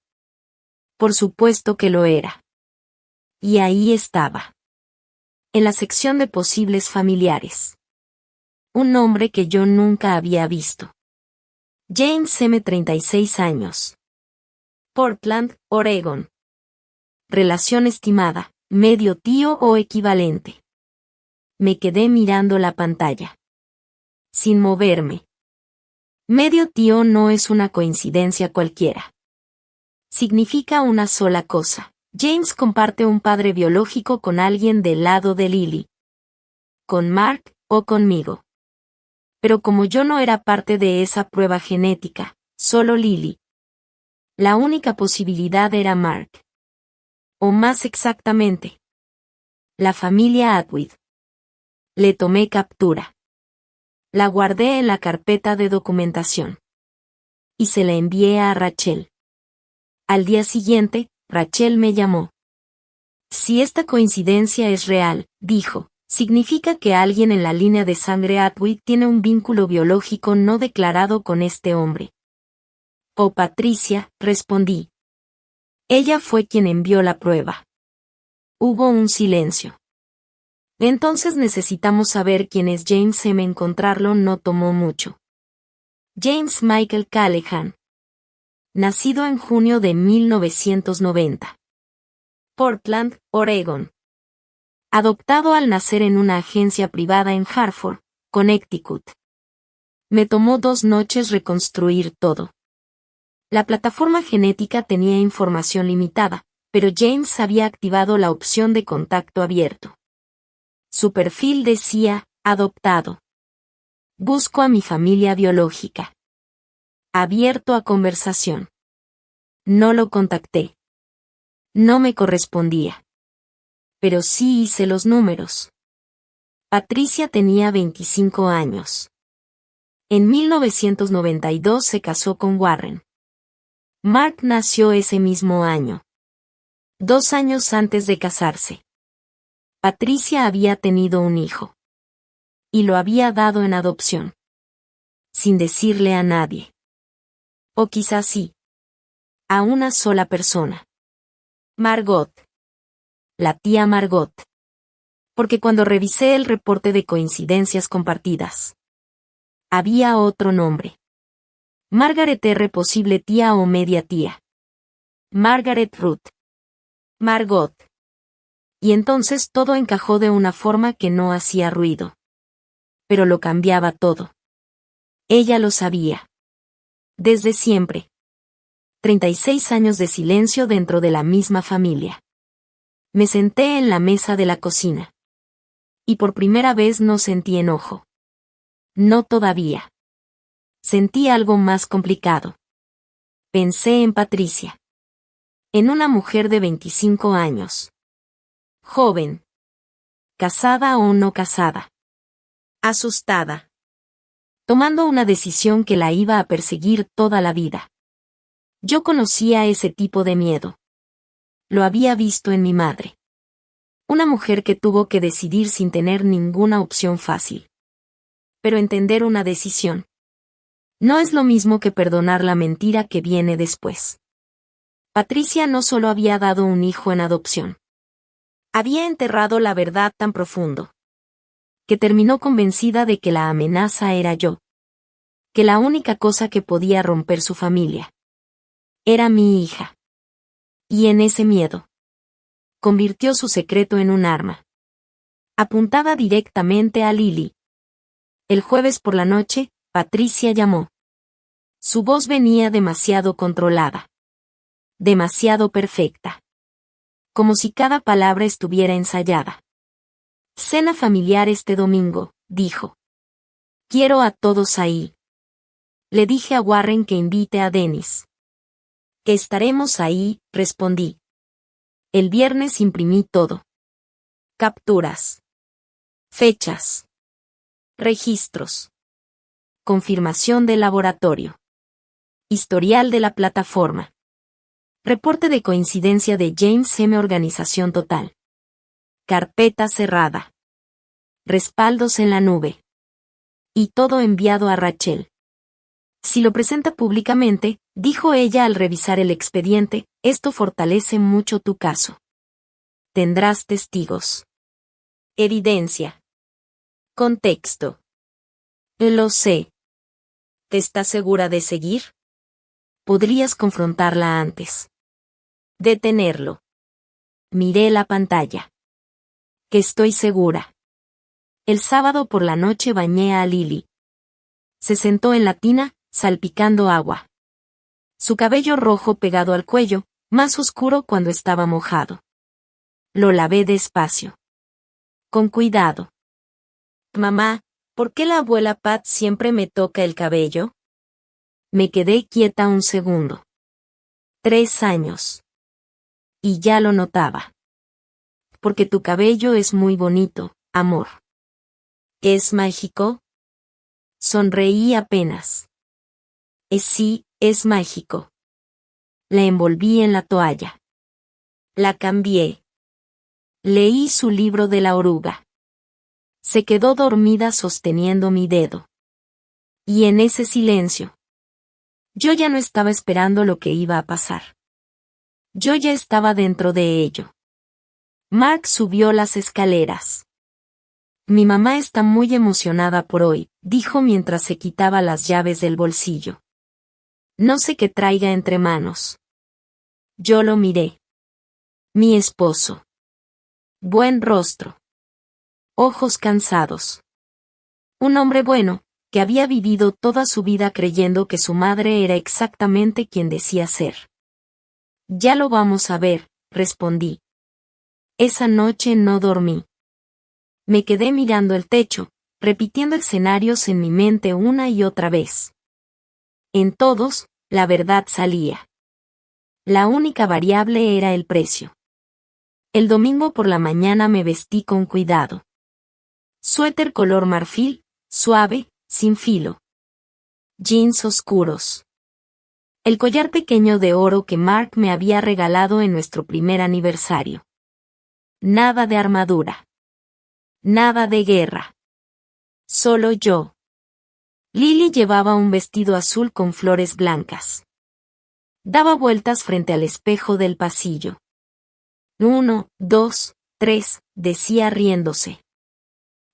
A: Por supuesto que lo era. Y ahí estaba. En la sección de posibles familiares. Un nombre que yo nunca había visto. James M. 36 años. Portland, Oregon. Relación estimada, medio tío o equivalente. Me quedé mirando la pantalla. Sin moverme. Medio tío no es una coincidencia cualquiera. Significa una sola cosa. James comparte un padre biológico con alguien del lado de Lily. Con Mark o conmigo. Pero como yo no era parte de esa prueba genética, solo Lily. La única posibilidad era Mark. O más exactamente, la familia Atwood. Le tomé captura. La guardé en la carpeta de documentación. Y se la envié a Rachel. Al día siguiente, Rachel me llamó. Si esta coincidencia es real, dijo, significa que alguien en la línea de sangre Atwood tiene un vínculo biológico no declarado con este hombre. Oh, Patricia, respondí. Ella fue quien envió la prueba. Hubo un silencio. Entonces necesitamos saber quién es James M. Encontrarlo no tomó mucho. James Michael Callahan. Nacido en junio de 1990. Portland, Oregon. Adoptado al nacer en una agencia privada en Hartford, Connecticut. Me tomó 2 noches reconstruir todo. La plataforma genética tenía información limitada, pero James había activado la opción de contacto abierto. Su perfil decía, adoptado. Busco a mi familia biológica. Abierto a conversación. No lo contacté. No me correspondía. Pero sí hice los números. Patricia tenía 25 años. En 1992 se casó con Warren. Mark nació ese mismo año. 2 años antes de casarse. Patricia había tenido un hijo. Y lo había dado en adopción. Sin decirle a nadie. O quizás sí. A una sola persona. Margot. La tía Margot. Porque cuando revisé el reporte de coincidencias compartidas, había otro nombre. Margaret R. posible tía o media tía. Margaret Ruth. Margot. Y entonces todo encajó de una forma que no hacía ruido. Pero lo cambiaba todo. Ella lo sabía. Desde siempre. 36 años de silencio dentro de la misma familia. Me senté en la mesa de la cocina. Y por primera vez no sentí enojo. No todavía. Sentí algo más complicado. Pensé en Patricia. En una mujer de 25 años. Joven. Casada o no casada. Asustada. Tomando una decisión que la iba a perseguir toda la vida. Yo conocía ese tipo de miedo. Lo había visto en mi madre. Una mujer que tuvo que decidir sin tener ninguna opción fácil. Pero entender una decisión. No es lo mismo que perdonar la mentira que viene después. Patricia no solo había dado un hijo en adopción. Había enterrado la verdad tan profundo. Que terminó convencida de que la amenaza era yo. Que la única cosa que podía romper su familia. Era mi hija. Y en ese miedo. Convirtió su secreto en un arma. Apuntada directamente a Lily. El jueves por la noche, Patricia llamó. Su voz venía demasiado controlada. Demasiado perfecta. Como si cada palabra estuviera ensayada. Cena familiar este domingo, dijo. Quiero a todos ahí. Le dije a Warren que invite a Dennis. Que estaremos ahí, respondí. El viernes imprimí todo. Capturas. Fechas. Registros. Confirmación del laboratorio. Historial de la plataforma. Reporte de coincidencia de James M. Organización total. Carpeta cerrada. Respaldos en la nube. Y todo enviado a Rachel. Si lo presenta públicamente, dijo ella al revisar el expediente, esto fortalece mucho tu caso. Tendrás testigos. Evidencia. Contexto. Lo sé. ¿Te estás segura de seguir? Podrías confrontarla antes. Detenerlo. Miré la pantalla. Que estoy segura. El sábado por la noche bañé a Lily. Se sentó en la tina, salpicando agua. Su cabello rojo pegado al cuello, más oscuro cuando estaba mojado. Lo lavé despacio. Con cuidado. Mamá, ¿por qué la abuela Pat siempre me toca el cabello? Me quedé quieta un segundo. 3 años. Y ya lo notaba. Porque tu cabello es muy bonito, amor. ¿Es mágico? Sonreí apenas. Sí, es mágico. La envolví en la toalla. La cambié. Leí su libro de la oruga. Se quedó dormida sosteniendo mi dedo. Y en ese silencio. Yo ya no estaba esperando lo que iba a pasar. Yo ya estaba dentro de ello. Mark subió las escaleras. Mi mamá está muy emocionada por hoy, dijo mientras se quitaba las llaves del bolsillo. No sé qué traiga entre manos. Yo lo miré. Mi esposo. Buen rostro. Ojos cansados. Un hombre bueno, que había vivido toda su vida creyendo que su madre era exactamente quien decía ser. Ya lo vamos a ver, respondí. Esa noche no dormí. Me quedé mirando el techo, repitiendo escenarios en mi mente una y otra vez. En todos, la verdad salía. La única variable era el precio. El domingo por la mañana me vestí con cuidado. Suéter color marfil, suave, sin filo. Jeans oscuros. El collar pequeño de oro que Mark me había regalado en nuestro primer aniversario. Nada de armadura. Nada de guerra. Solo yo. Lily llevaba un vestido azul con flores blancas. Daba vueltas frente al espejo del pasillo. 1, 2, 3, decía riéndose.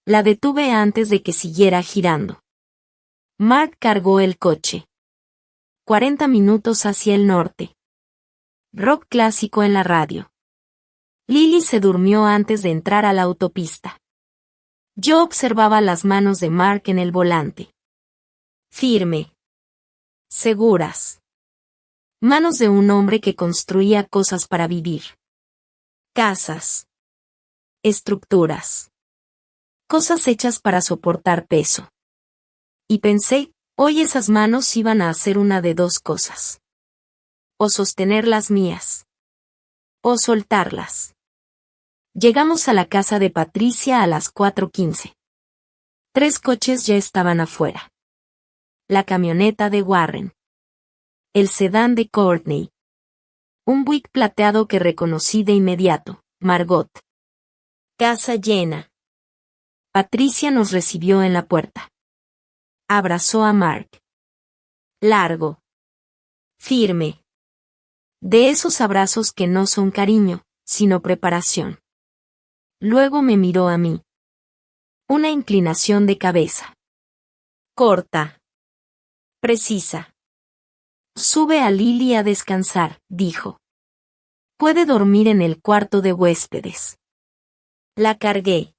A: La detuve antes de que siguiera girando. Mark cargó el coche. 40 minutos hacia el norte. Rock clásico en la radio. Lily se durmió antes de entrar a la autopista. Yo observaba las manos de Mark en el volante. Firme. Seguras. Manos de un hombre que construía cosas para vivir. Casas. Estructuras. Cosas hechas para soportar peso. Y pensé, hoy esas manos iban a hacer una de dos cosas. O sostener las mías. O soltarlas. Llegamos a la casa de Patricia a las 4:15. 3 coches ya estaban afuera. La camioneta de Warren. El sedán de Courtney. Un Buick plateado que reconocí de inmediato, Margot. Casa llena. Patricia nos recibió en la puerta. Abrazó a Mark. Largo. Firme. De esos abrazos que no son cariño, sino preparación. Luego me miró a mí. Una inclinación de cabeza. Corta. Precisa. Sube a Lily a descansar, dijo. Puede dormir en el cuarto de huéspedes. La cargué.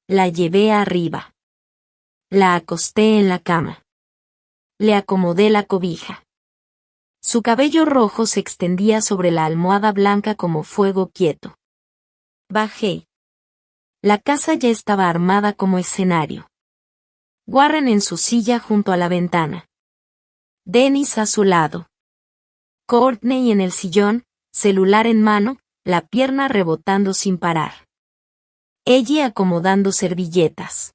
A: La llevé arriba. La acosté en la cama. Le acomodé la cobija. Su cabello rojo se extendía sobre la almohada blanca como fuego quieto. Bajé. La casa ya estaba armada como escenario. Warren en su silla junto a la ventana. Dennis a su lado. Courtney en el sillón, celular en mano, la pierna rebotando sin parar. Ella acomodando servilletas.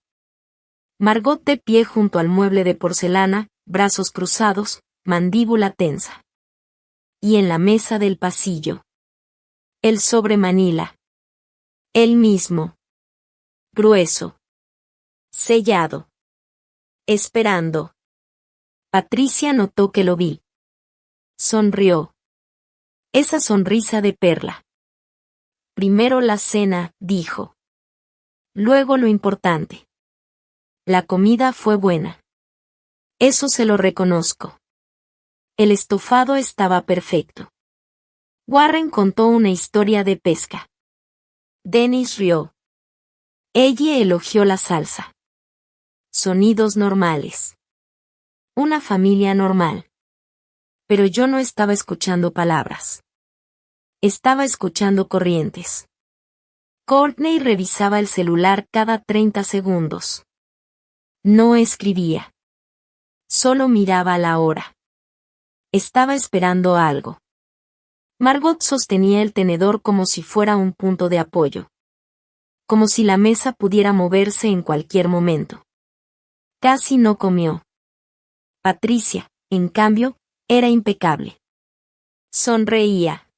A: Margot de pie junto al mueble de porcelana, brazos cruzados, mandíbula tensa. y en la mesa del pasillo. El sobre Manila. El mismo. Grueso. Sellado. Esperando. Patricia notó que lo vi. Sonrió. Esa sonrisa de perla. Primero la cena, dijo. Luego lo importante. La comida fue buena. Eso se lo reconozco. El estofado estaba perfecto. Warren contó una historia de pesca. Dennis rió. Ella elogió la salsa. Sonidos normales. Una familia normal. Pero yo no estaba escuchando palabras. Estaba escuchando corrientes. Courtney revisaba el celular cada 30 segundos. No escribía. Solo miraba la hora. Estaba esperando algo. Margot sostenía el tenedor como si fuera un punto de apoyo. Como si la mesa pudiera moverse en cualquier momento. Casi no comió. Patricia, en cambio, era impecable. Sonreía.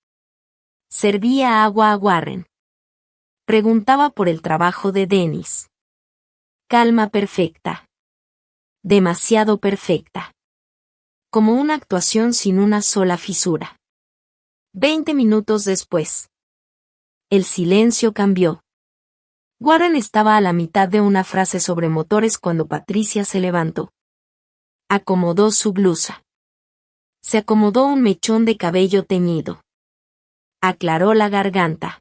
A: Servía agua a Warren. Preguntaba por el trabajo de Dennis. Calma perfecta. Demasiado perfecta. Como una actuación sin una sola fisura. 20 minutos después. El silencio cambió. Warren estaba a la mitad de una frase sobre motores cuando Patricia se levantó. Acomodó su blusa. Se acomodó un mechón de cabello teñido. Aclaró la garganta.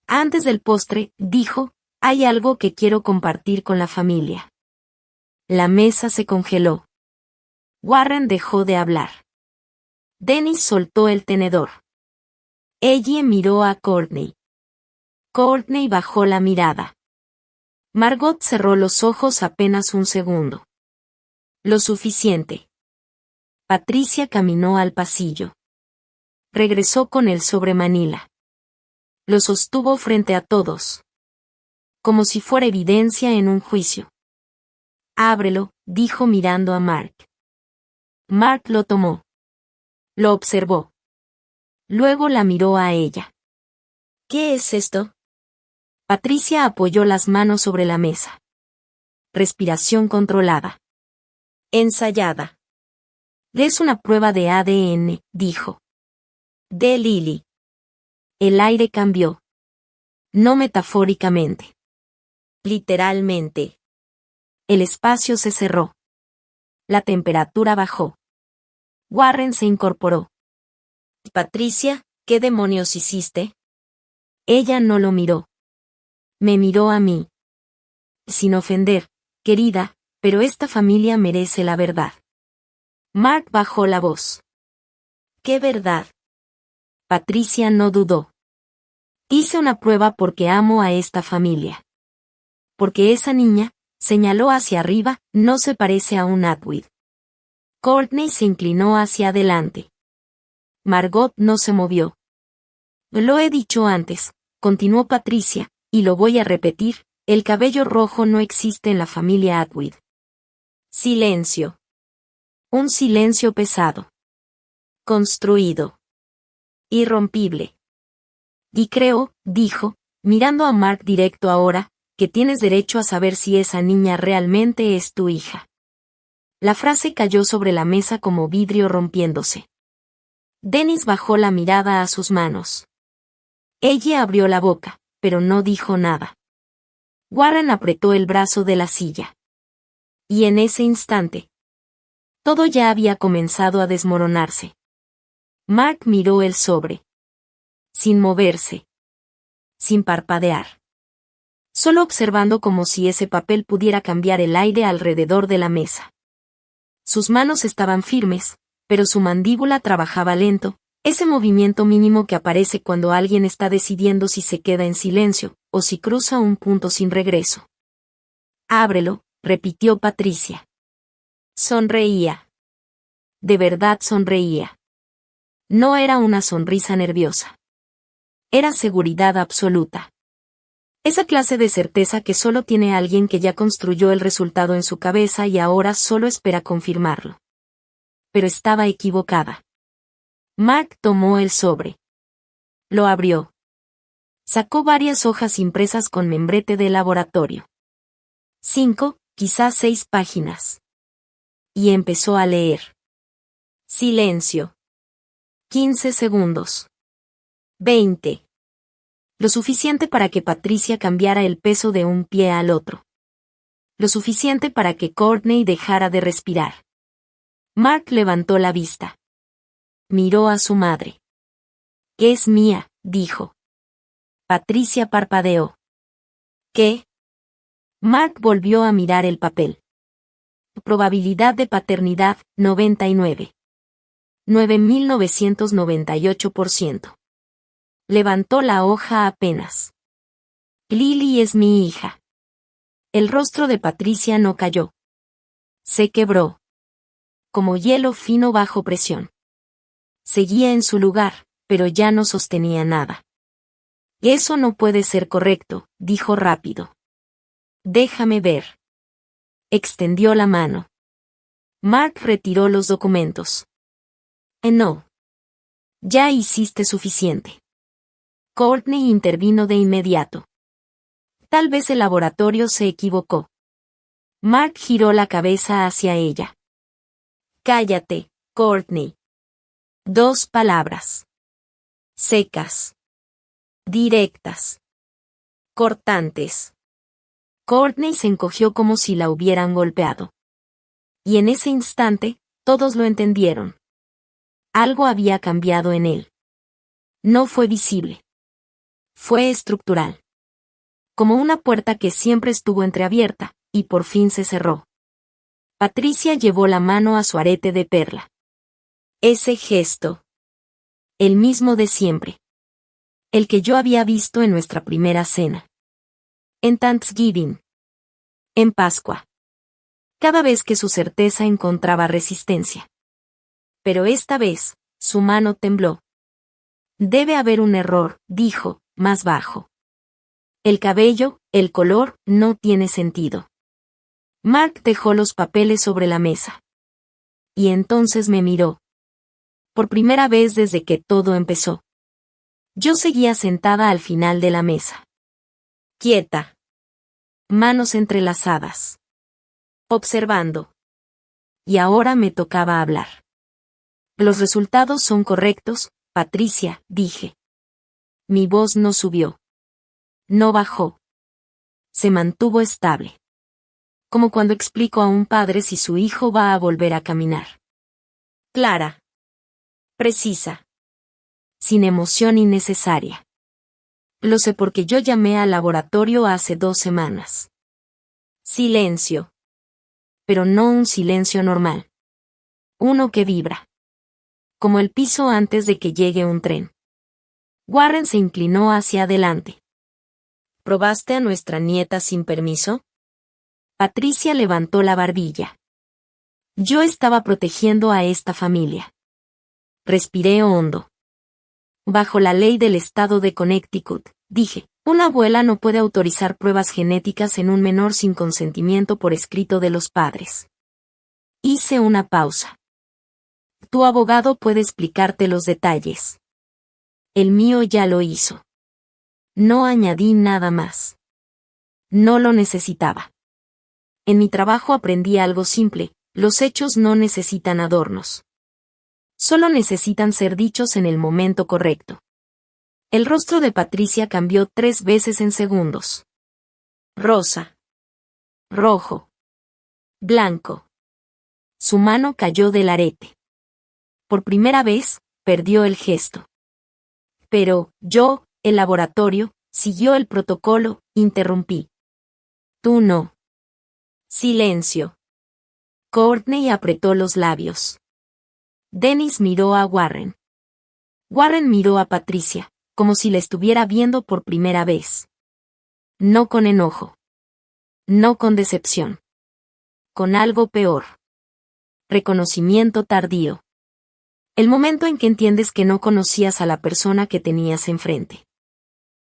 A: Antes del postre, dijo, hay algo que quiero compartir con la familia. La mesa se congeló. Warren dejó de hablar. Dennis soltó el tenedor. Ella miró a Courtney. Courtney bajó la mirada. Margot cerró los ojos apenas un segundo. Lo suficiente. Patricia caminó al pasillo. Regresó con el sobre Manila. Lo sostuvo frente a todos. Como si fuera evidencia en un juicio. Ábrelo, dijo mirando a Mark. Mark lo tomó. Lo observó. Luego la miró a ella. ¿Qué es esto? Patricia apoyó las manos sobre la mesa. Respiración controlada. Ensayada. Es una prueba de ADN, dijo. De Lily. El aire cambió. No metafóricamente. Literalmente. El espacio se cerró. La temperatura bajó. Warren se incorporó. Patricia, ¿qué demonios hiciste? Ella no lo miró. Me miró a mí. Sin ofender, querida, pero esta familia merece la verdad. Mark bajó la voz. ¿Qué verdad? Patricia no dudó. Hice una prueba porque amo a esta familia. Porque esa niña, señaló hacia arriba, no se parece a un Atwood. Courtney se inclinó hacia adelante. Margot no se movió. Lo he dicho antes, continuó Patricia, y lo voy a repetir, el cabello rojo no existe en la familia Atwood. Silencio. Un silencio pesado. Construido. Irrompible. Y creo, dijo, mirando a Mark directo ahora, que tienes derecho a saber si esa niña realmente es tu hija. La frase cayó sobre la mesa como vidrio rompiéndose. Dennis bajó la mirada a sus manos. Ella abrió la boca, pero no dijo nada. Warren apretó el brazo de la silla. Y en ese instante, todo ya había comenzado a desmoronarse. Mark miró el sobre. Sin moverse. Sin parpadear. Solo observando como si ese papel pudiera cambiar el aire alrededor de la mesa. Sus manos estaban firmes, pero su mandíbula trabajaba lento, ese movimiento mínimo que aparece cuando alguien está decidiendo si se queda en silencio, o si cruza un punto sin regreso. Ábrelo, repitió Patricia. Sonreía. De verdad sonreía. No era una sonrisa nerviosa. Era seguridad absoluta. Esa clase de certeza que solo tiene alguien que ya construyó el resultado en su cabeza y ahora solo espera confirmarlo. Pero estaba equivocada. Mark tomó el sobre. Lo abrió. Sacó varias hojas impresas con membrete de laboratorio. 5, quizás 6 páginas. Y empezó a leer. Silencio. 15 segundos. 20. Lo suficiente para que Patricia cambiara el peso de un pie al otro. Lo suficiente para que Courtney dejara de respirar. Mark levantó la vista. Miró a su madre. «Es mía», dijo. Patricia parpadeó. «¿Qué?» Mark volvió a mirar el papel. Probabilidad de paternidad, 99. 9.998%. Levantó la hoja apenas. «Lily es mi hija». El rostro de Patricia no cayó. Se quebró. Como hielo fino bajo presión. Seguía en su lugar, pero ya no sostenía nada. «Eso no puede ser correcto», dijo rápido. «Déjame ver». Extendió la mano. Mark retiró los documentos. No. Ya hiciste suficiente. Courtney intervino de inmediato. Tal vez el laboratorio se equivocó. Mark giró la cabeza hacia ella. «Cállate, Courtney». 2 palabras. Secas. Directas. Cortantes. Courtney se encogió como si la hubieran golpeado. Y en ese instante, todos lo entendieron. Algo había cambiado en él. No fue visible. Fue estructural. Como una puerta que siempre estuvo entreabierta, y por fin se cerró. Patricia llevó la mano a su arete de perla. Ese gesto. El mismo de siempre. El que yo había visto en nuestra primera cena. En Thanksgiving. En Pascua. Cada vez que su certeza encontraba resistencia. Pero esta vez, su mano tembló. «Debe haber un error», dijo, más bajo. «El cabello, el color, no tiene sentido». Mark dejó los papeles sobre la mesa. Y entonces me miró. Por primera vez desde que todo empezó. Yo seguía sentada al final de la mesa. Quieta. Manos entrelazadas. Observando. Y ahora me tocaba hablar. «Los resultados son correctos, Patricia», dije. Mi voz no subió. No bajó. Se mantuvo estable. Como cuando explico a un padre si su hijo va a volver a caminar. Clara. Precisa. Sin emoción innecesaria. Lo sé porque yo llamé al laboratorio hace 2 semanas. Silencio. Pero no un silencio normal. Uno que vibra. Como el piso antes de que llegue un tren. Warren se inclinó hacia adelante. ¿Probaste a nuestra nieta sin permiso? Patricia levantó la barbilla. Yo estaba protegiendo a esta familia. Respiré hondo. Bajo la ley del estado de Connecticut, dije, una abuela no puede autorizar pruebas genéticas en un menor sin consentimiento por escrito de los padres. Hice una pausa. Tu abogado puede explicarte los detalles. El mío ya lo hizo. No añadí nada más. No lo necesitaba. En mi trabajo aprendí algo simple, los hechos no necesitan adornos. Solo necesitan ser dichos en el momento correcto. El rostro de Patricia cambió 3 veces en segundos. Rosa. Rojo. Blanco. Su mano cayó del arete. Por primera vez, perdió el gesto. Pero, yo, el laboratorio, siguió el protocolo, interrumpí. Tú no. Silencio. Courtney apretó los labios. Dennis miró a Warren. Warren miró a Patricia, como si la estuviera viendo por primera vez. No con enojo. No con decepción. Con algo peor. Reconocimiento tardío. El momento en que entiendes que no conocías a la persona que tenías enfrente.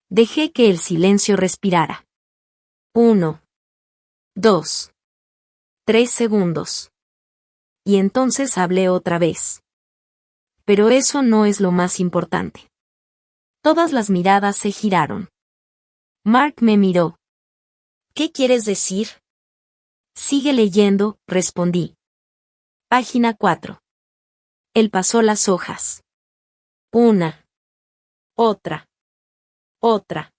A: Dejé que el silencio respirara. 1. 2. 3 segundos. Y entonces hablé otra vez. Pero eso no es lo más importante. Todas las miradas se giraron. Mark me miró. ¿Qué quieres decir? Sigue leyendo, respondí. Página 4. Él pasó las hojas. Una. Otra. Otra.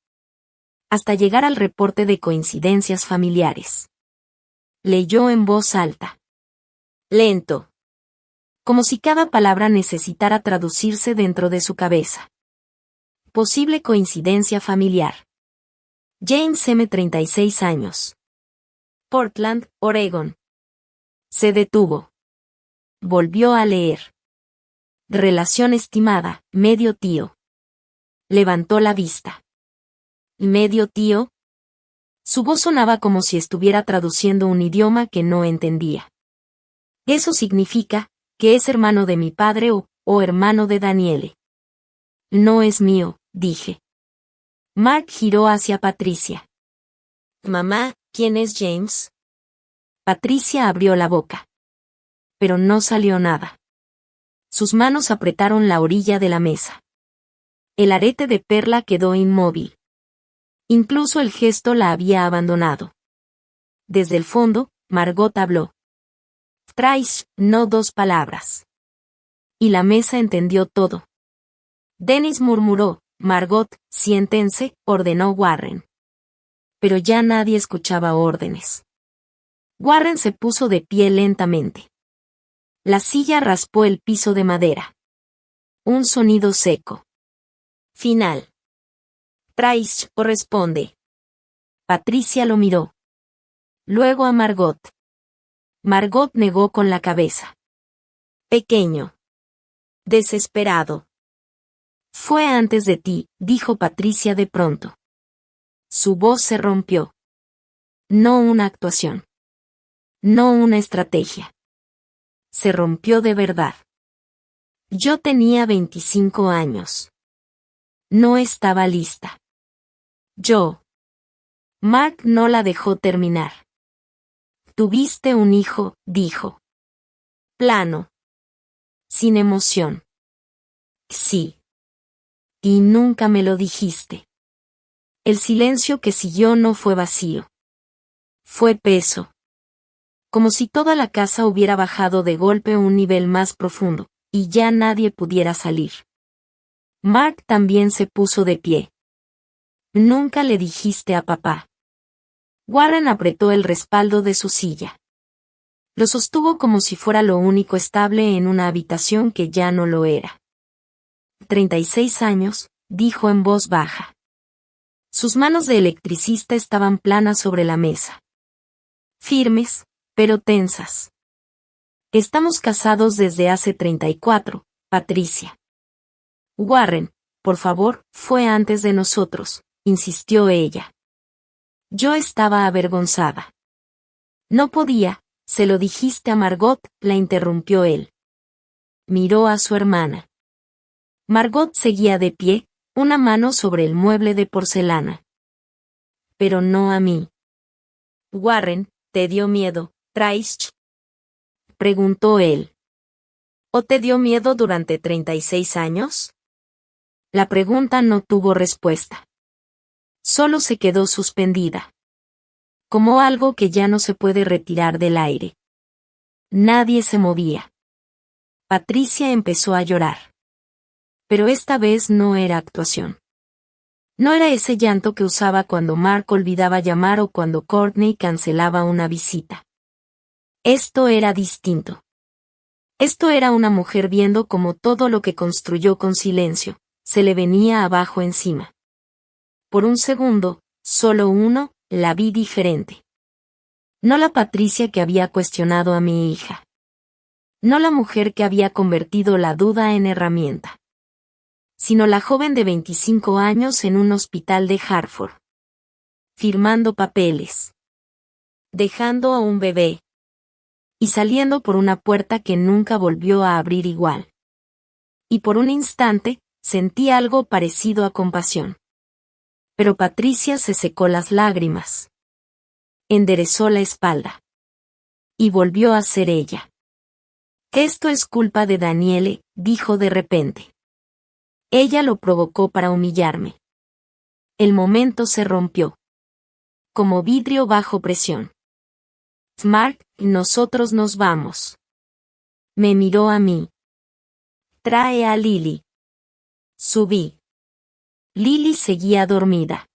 A: Hasta llegar al reporte de coincidencias familiares. Leyó en voz alta. Lento. Como si cada palabra necesitara traducirse dentro de su cabeza. Posible coincidencia familiar. James M. 36 años. Portland, Oregon. Se detuvo. Volvió a leer. Relación estimada, medio tío. Levantó la vista. ¿Medio tío? Su voz sonaba como si estuviera traduciendo un idioma que no entendía. Eso significa que es hermano de mi padre o hermano de Daniele. No es mío, dije. Mark giró hacia Patricia. Mamá, ¿quién es James? Patricia abrió la boca. Pero no salió nada. Sus manos apretaron la orilla de la mesa. El arete de perla quedó inmóvil. Incluso el gesto la había abandonado. Desde el fondo, Margot habló. Traes, no 2 palabras. Y la mesa entendió todo. Dennis murmuró, Margot, siéntense, ordenó Warren. Pero ya nadie escuchaba órdenes. Warren se puso de pie lentamente. La silla raspó el piso de madera. Un sonido seco. Final. Traes, responde. Patricia lo miró. Luego a Margot. Margot negó con la cabeza. Pequeño. Desesperado. Fue antes de ti, dijo Patricia de pronto. Su voz se rompió. No una actuación. No una estrategia. Se rompió de verdad. Yo tenía 25 años. No estaba lista. Yo. Mark no la dejó terminar. Tuviste un hijo, dijo. Plano. Sin emoción. Sí. Y nunca me lo dijiste. El silencio que siguió no fue vacío. Fue peso. Como si toda la casa hubiera bajado de golpe un nivel más profundo, y ya nadie pudiera salir. Mark también se puso de pie. Nunca le dijiste a papá. Warren apretó el respaldo de su silla. Lo sostuvo como si fuera lo único estable en una habitación que ya no lo era. 36 años, dijo en voz baja. Sus manos de electricista estaban planas sobre la mesa. Firmes, pero tensas. Estamos casados desde hace 34, Patricia. Warren, por favor, fue antes de nosotros, insistió ella. Yo estaba avergonzada. No podía, se lo dijiste a Margot, la interrumpió él. Miró a su hermana. Margot seguía de pie, una mano sobre el mueble de porcelana. Pero no a mí. Warren, ¿te dio miedo, Trace? Preguntó él. ¿O te dio miedo durante 36 años? La pregunta no tuvo respuesta. Solo se quedó suspendida. Como algo que ya no se puede retirar del aire. Nadie se movía. Patricia empezó a llorar. Pero esta vez no era actuación. No era ese llanto que usaba cuando Mark olvidaba llamar o cuando Courtney cancelaba una visita. Esto era distinto. Esto era una mujer viendo cómo todo lo que construyó con silencio, se le venía abajo encima. Por un segundo, solo uno, la vi diferente. No la Patricia que había cuestionado a mi hija. No la mujer que había convertido la duda en herramienta. Sino la joven de 25 años en un hospital de Hartford. Firmando papeles. Dejando a un bebé. Y saliendo por una puerta que nunca volvió a abrir igual. Y por un instante, sentí algo parecido a compasión. Pero Patricia se secó las lágrimas. Enderezó la espalda. Y volvió a ser ella. Que esto es culpa de Danielle, dijo de repente. Ella lo provocó para humillarme. El momento se rompió. Como vidrio bajo presión. Mark, nosotros nos vamos. Me miró a mí. Trae a Lily. Subí. Lily seguía dormida.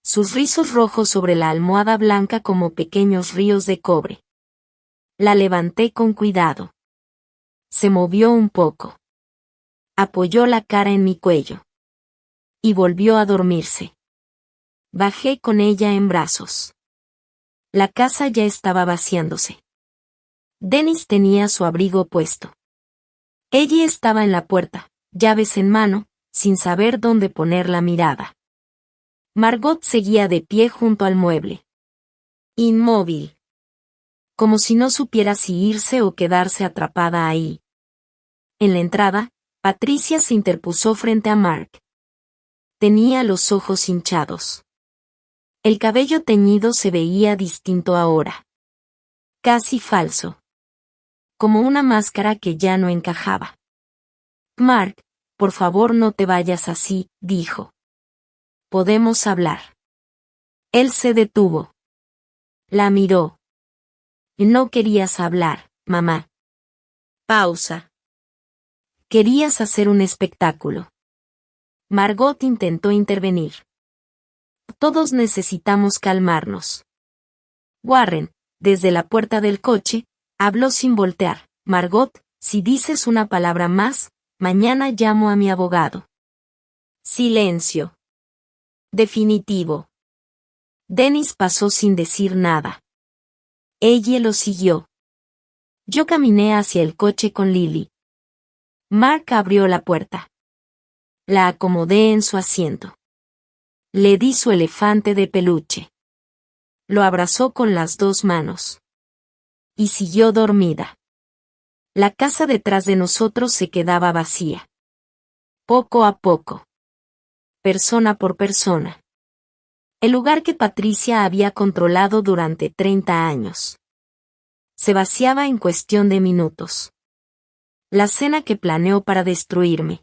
A: Sus rizos rojos sobre la almohada blanca como pequeños ríos de cobre. La levanté con cuidado. Se movió un poco. Apoyó la cara en mi cuello. Y volvió a dormirse. Bajé con ella en brazos. La casa ya estaba vaciándose. Dennis tenía su abrigo puesto. Ella estaba en la puerta, llaves en mano, sin saber dónde poner la mirada. Margot seguía de pie junto al mueble. Inmóvil. Como si no supiera si irse o quedarse atrapada ahí. En la entrada, Patricia se interpuso frente a Mark. Tenía los ojos hinchados. El cabello teñido se veía distinto ahora. Casi falso. Como una máscara que ya no encajaba. Mark, por favor no te vayas así, dijo. Podemos hablar. Él se detuvo. La miró. No querías hablar, mamá. Pausa. Querías hacer un espectáculo. Margot intentó intervenir. Todos necesitamos calmarnos. Warren, desde la puerta del coche, habló sin voltear. Margot, si dices una palabra más, mañana llamo a mi abogado. Silencio. Definitivo. Dennis pasó sin decir nada. Ella lo siguió. Yo caminé hacia el coche con Lily. Mark abrió la puerta. La acomodé en su asiento. Le di su elefante de peluche. Lo abrazó con las dos manos. Y siguió dormida. La casa detrás de nosotros se quedaba vacía. Poco a poco. Persona por persona. El lugar que Patricia había controlado durante 30 años. Se vaciaba en cuestión de minutos. La cena que planeó para destruirme.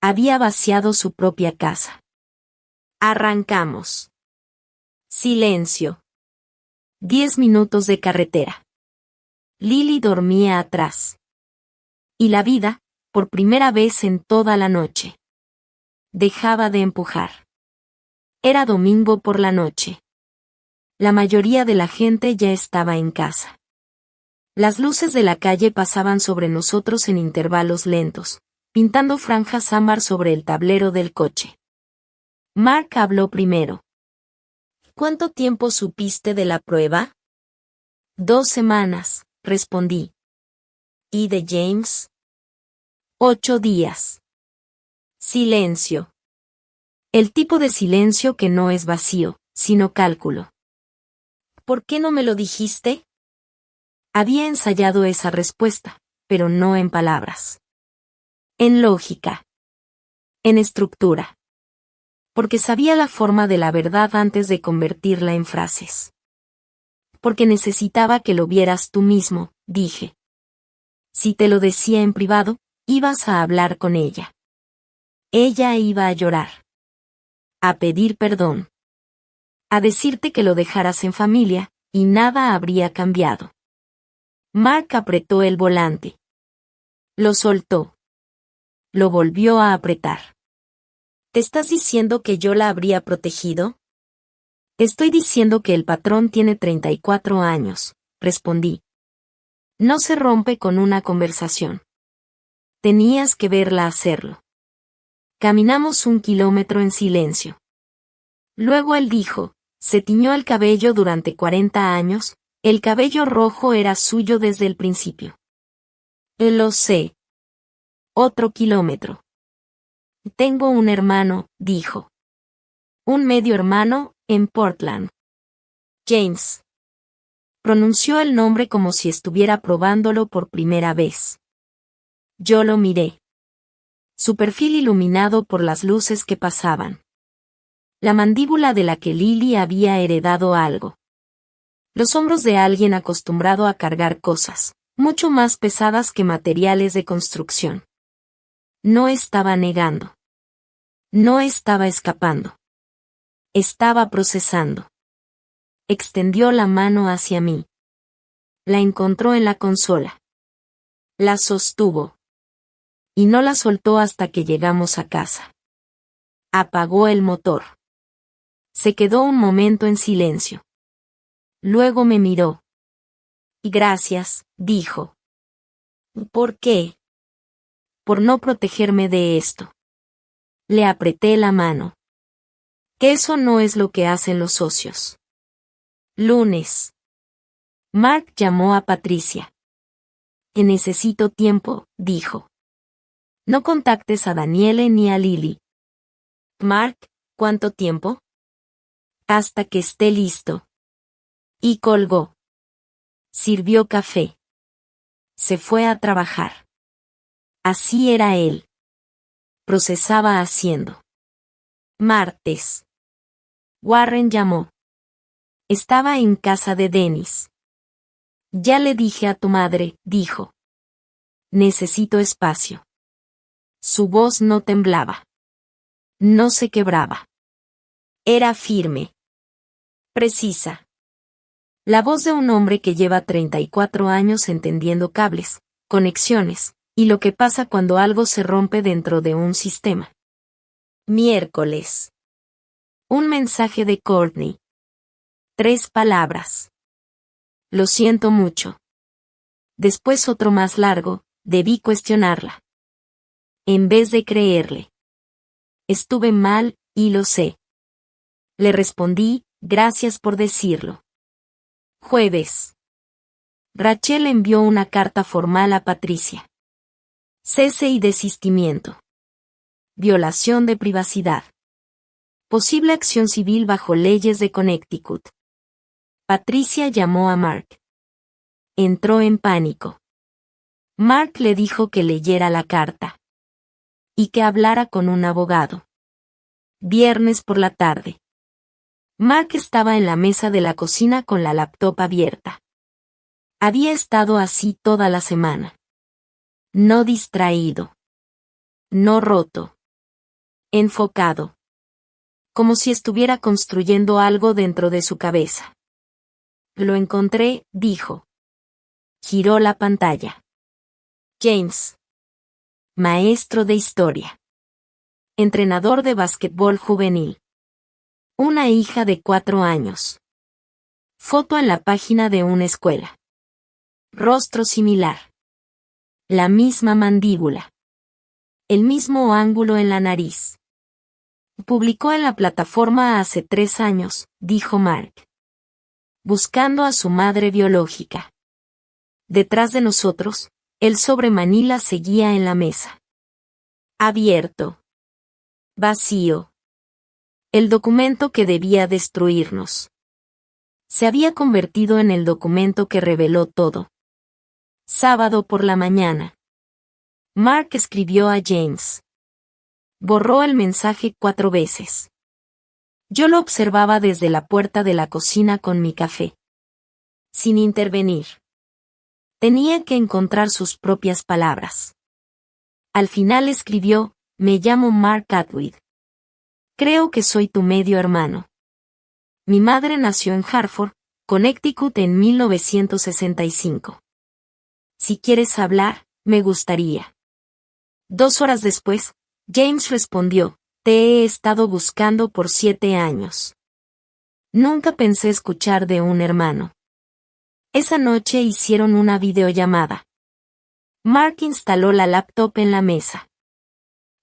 A: Había vaciado su propia casa. Arrancamos. Silencio. 10 minutos de carretera. Lily dormía atrás. Y la vida, por primera vez en toda la noche, dejaba de empujar. Era domingo por la noche. La mayoría de la gente ya estaba en casa. Las luces de la calle pasaban sobre nosotros en intervalos lentos, pintando franjas ámbar sobre el tablero del coche. Mark habló primero. ¿Cuánto tiempo supiste de la prueba? 2 semanas, respondí. ¿Y de James? 8 días. Silencio. El tipo de silencio que no es vacío, sino cálculo. ¿Por qué no me lo dijiste? Había ensayado esa respuesta, pero no en palabras. En lógica. En estructura. Porque sabía la forma de la verdad antes de convertirla en frases. Porque necesitaba que lo vieras tú mismo, dije. Si te lo decía en privado, ibas a hablar con ella. Ella iba a llorar. A pedir perdón. A decirte que lo dejaras en familia, y nada habría cambiado. Mark apretó el volante. Lo soltó. Lo volvió a apretar. ¿Te estás diciendo que yo la habría protegido? Estoy diciendo que el patrón tiene 34 años, respondí. No se rompe con una conversación. Tenías que verla hacerlo. Caminamos 1 kilómetro en silencio. Luego él dijo, se tiñó el cabello durante 40 años, el cabello rojo era suyo desde el principio. Lo sé. Otro kilómetro. Tengo un hermano, dijo. Un medio hermano, en Portland. James. Pronunció el nombre como si estuviera probándolo por primera vez. Yo lo miré. Su perfil iluminado por las luces que pasaban. La mandíbula de la que Lily había heredado algo. Los hombros de alguien acostumbrado a cargar cosas, mucho más pesadas que materiales de construcción. No estaba negando. No estaba escapando. Estaba procesando. Extendió la mano hacia mí. La encontró en la consola. La sostuvo. Y no la soltó hasta que llegamos a casa. Apagó el motor. Se quedó un momento en silencio. Luego me miró. Y gracias, dijo. ¿Por qué? Por no protegerme de esto. Le apreté la mano. Que eso no es lo que hacen los socios. Lunes. Mark llamó a Patricia. Que necesito tiempo, dijo. No contactes a Daniele ni a Lily. Mark, ¿cuánto tiempo? Hasta que esté listo. Y colgó. Sirvió café. Se fue a trabajar. Así era él. Procesaba haciendo. Martes. Warren llamó. Estaba en casa de Dennis. Ya le dije a tu madre, dijo. Necesito espacio. Su voz no temblaba. No se quebraba. Era firme. Precisa. La voz de un hombre que lleva 34 años entendiendo cables, conexiones, y lo que pasa cuando algo se rompe dentro de un sistema. Miércoles. Un mensaje de Courtney. 3 palabras. Lo siento mucho. Después otro más largo, debí cuestionarla. En vez de creerle. Estuve mal, y lo sé. Le respondí, gracias por decirlo. Jueves. Rachel envió una carta formal a Patricia. Cese y desistimiento. Violación de privacidad. Posible acción civil bajo leyes de Connecticut. Patricia llamó a Mark. Entró en pánico. Mark le dijo que leyera la carta. Y que hablara con un abogado. Viernes por la tarde. Mark estaba en la mesa de la cocina con la laptop abierta. Había estado así toda la semana. No distraído. No roto. Enfocado. Como si estuviera construyendo algo dentro de su cabeza. Lo encontré, dijo. Giró la pantalla. James. Maestro de historia. Entrenador de básquetbol juvenil. Una hija de 4 años. Foto en la página de una escuela. Rostro similar. La misma mandíbula. El mismo ángulo en la nariz. Publicó en la plataforma hace 3 años, dijo Mark. Buscando a su madre biológica. Detrás de nosotros, el sobre Manila seguía en la mesa. Abierto. Vacío. El documento que debía destruirnos. Se había convertido en el documento que reveló todo. Sábado por la mañana. Mark escribió a James. Borró el mensaje 4 veces. Yo lo observaba desde la puerta de la cocina con mi café. Sin intervenir. Tenía que encontrar sus propias palabras. Al final escribió, me llamo Mark Atwood. Creo que soy tu medio hermano. Mi madre nació en Hartford, Connecticut en 1965. Si quieres hablar, me gustaría. 2 horas después, James respondió, te he estado buscando por 7 años. Nunca pensé escuchar de un hermano. Esa noche hicieron una videollamada. Mark instaló la laptop en la mesa.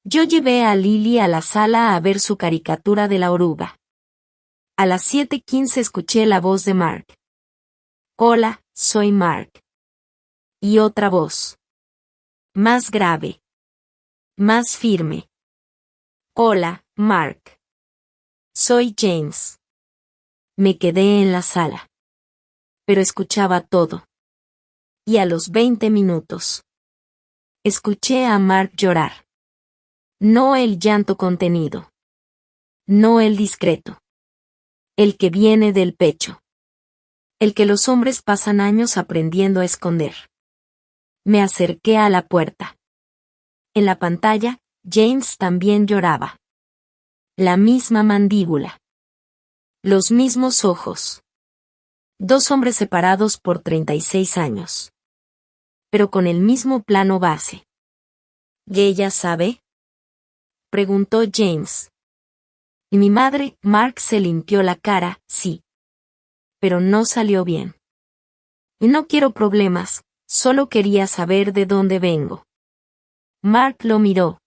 A: Yo llevé a Lily a la sala a ver su caricatura de la oruga. A las 7:15 escuché la voz de Mark. Hola, soy Mark. Y otra voz. Más grave. Más firme. Hola, Mark. Soy James. Me quedé en la sala. Pero escuchaba todo. Y a los 20 minutos. Escuché a Mark llorar. No el llanto contenido. No el discreto. El que viene del pecho. El que los hombres pasan años aprendiendo a esconder. Me acerqué a la puerta. En la pantalla, James también lloraba. La misma mandíbula. Los mismos ojos. 2 hombres separados por 36 años. Pero con el mismo plano base. ¿Y ella sabe? Preguntó James. Y mi madre, Mark se limpió la cara, sí. Pero no salió bien. Y no quiero problemas, solo quería saber de dónde vengo. Mark lo miró.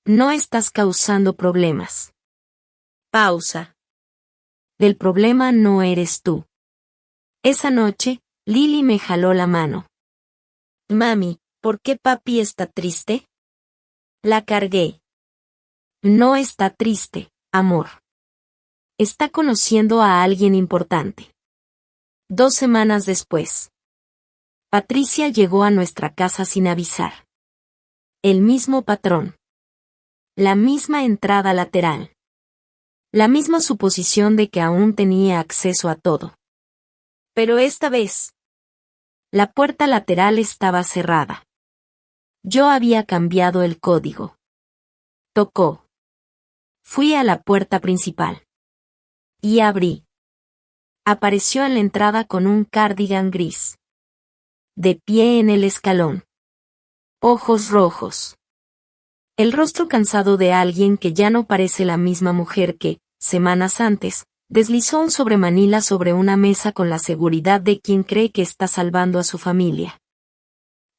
A: No estás causando problemas. Pausa. El problema no eres tú. Esa noche, Lily me jaló la mano. Mami, ¿por qué papi está triste? La cargué. No está triste, amor. Está conociendo a alguien importante. 2 semanas después. Patricia llegó a nuestra casa sin avisar. El mismo patrón. La misma entrada lateral. La misma suposición de que aún tenía acceso a todo. Pero esta vez, la puerta lateral estaba cerrada. Yo había cambiado el código. Tocó. Fui a la puerta principal. Y abrí. Apareció en la entrada con un cardigan gris. De pie en el escalón. Ojos rojos. El rostro cansado de alguien que ya no parece la misma mujer que, semanas antes, deslizó un sobremanila sobre una mesa con la seguridad de quien cree que está salvando a su familia.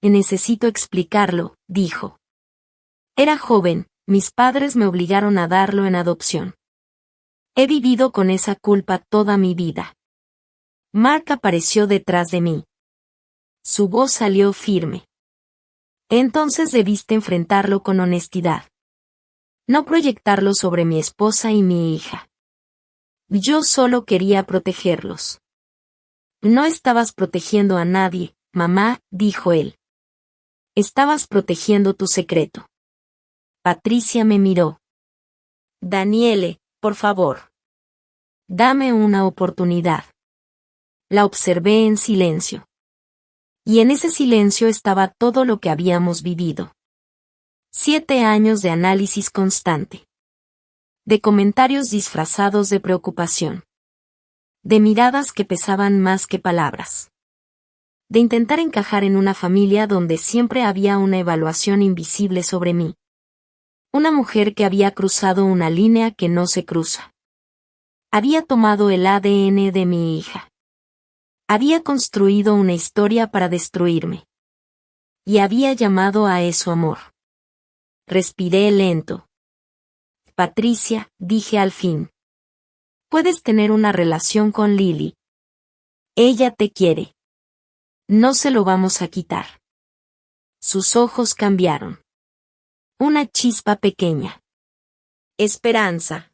A: Necesito explicarlo, dijo. Era joven, mis padres me obligaron a darlo en adopción. He vivido con esa culpa toda mi vida. Mark apareció detrás de mí. Su voz salió firme. Entonces debiste enfrentarlo con honestidad. No proyectarlo sobre mi esposa y mi hija. Yo solo quería protegerlos. No estabas protegiendo a nadie, mamá, dijo él. Estabas protegiendo tu secreto. Patricia me miró. Daniele, por favor. Dame una oportunidad. La observé en silencio. Y en ese silencio estaba todo lo que habíamos vivido. 7 años de análisis constante. De comentarios disfrazados de preocupación. De miradas que pesaban más que palabras. De intentar encajar en una familia donde siempre había una evaluación invisible sobre mí. Una mujer que había cruzado una línea que no se cruza. Había tomado el ADN de mi hija. Había construido una historia para destruirme. Y había llamado a eso amor. Respiré lento. Patricia, dije al fin. Puedes tener una relación con Lily. Ella te quiere. No se lo vamos a quitar. Sus ojos cambiaron. Una chispa pequeña. Esperanza.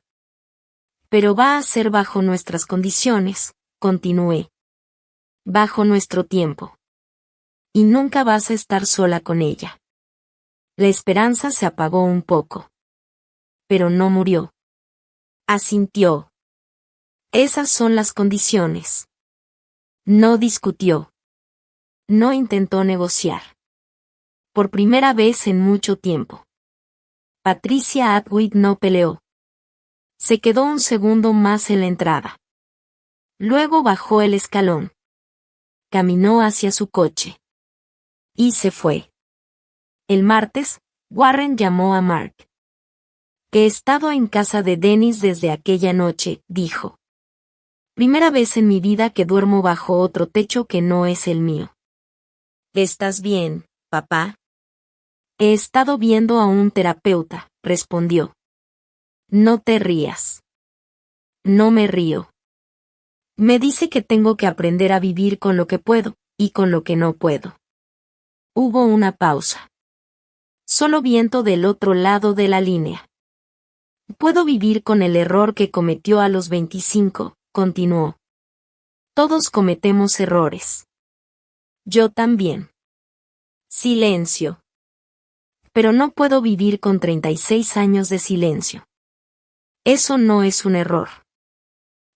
A: Pero va a ser bajo nuestras condiciones, continué. Bajo nuestro tiempo. Y nunca vas a estar sola con ella. La esperanza se apagó un poco. Pero no murió. Asintió. Esas son las condiciones. No discutió. No intentó negociar. Por primera vez en mucho tiempo. Patricia Atwood no peleó. Se quedó un segundo más en la entrada. Luego bajó el escalón. Caminó hacia su coche. Y se fue. El martes, Warren llamó a Mark. He estado en casa de Dennis desde aquella noche, dijo. Primera vez en mi vida que duermo bajo otro techo que no es el mío. ¿Estás bien, papá? He estado viendo a un terapeuta, respondió. No te rías. No me río. Me dice que tengo que aprender a vivir con lo que puedo, y con lo que no puedo. Hubo una pausa. Solo viento del otro lado de la línea. Puedo vivir con el error que cometió a los 25, continuó. Todos cometemos errores. Yo también. Silencio. Pero no puedo vivir con 36 años de silencio. Eso no es un error.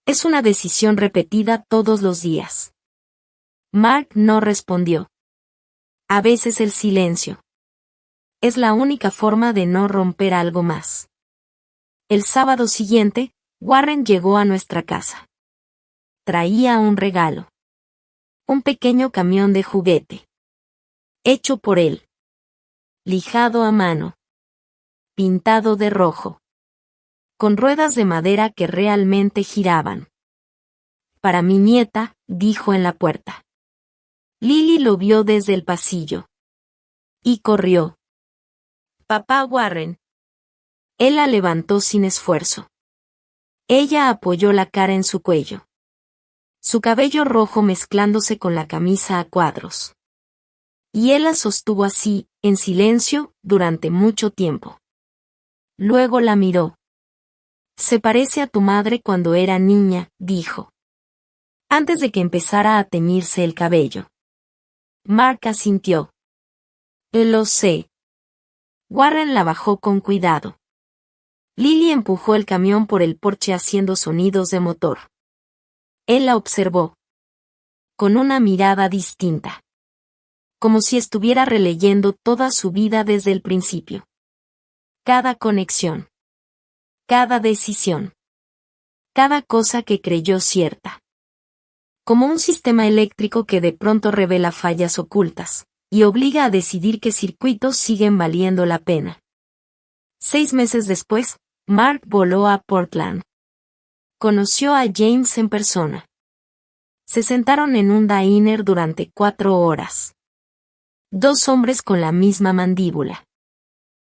A: Es una decisión repetida todos los días. Mark no respondió. A veces el silencio es la única forma de no romper algo más. El sábado siguiente, Warren llegó a nuestra casa. Traía un regalo. Un pequeño camión de juguete. Hecho por él. Lijado a mano. Pintado de rojo. Con ruedas de madera que realmente giraban. Para mi nieta, dijo en la puerta. Lily lo vio desde el pasillo. Y corrió. Papá Warren. Él la levantó sin esfuerzo. Ella apoyó la cara en su cuello. Su cabello rojo mezclándose con la camisa a cuadros. Y él la sostuvo así, en silencio, durante mucho tiempo. Luego la miró. Se parece a tu madre cuando era niña, dijo. Antes de que empezara a teñirse el cabello. Mark asintió. Lo sé. Warren la bajó con cuidado. Lily empujó el camión por el porche haciendo sonidos de motor. Él la observó. Con una mirada distinta. Como si estuviera releyendo toda su vida desde el principio. Cada conexión. Cada decisión. Cada cosa que creyó cierta. Como un sistema eléctrico que de pronto revela fallas ocultas, y obliga a decidir qué circuitos siguen valiendo la pena. 6 meses después, Mark voló a Portland. Conoció a James en persona. Se sentaron en un diner durante 4 horas. 2 hombres con la misma mandíbula.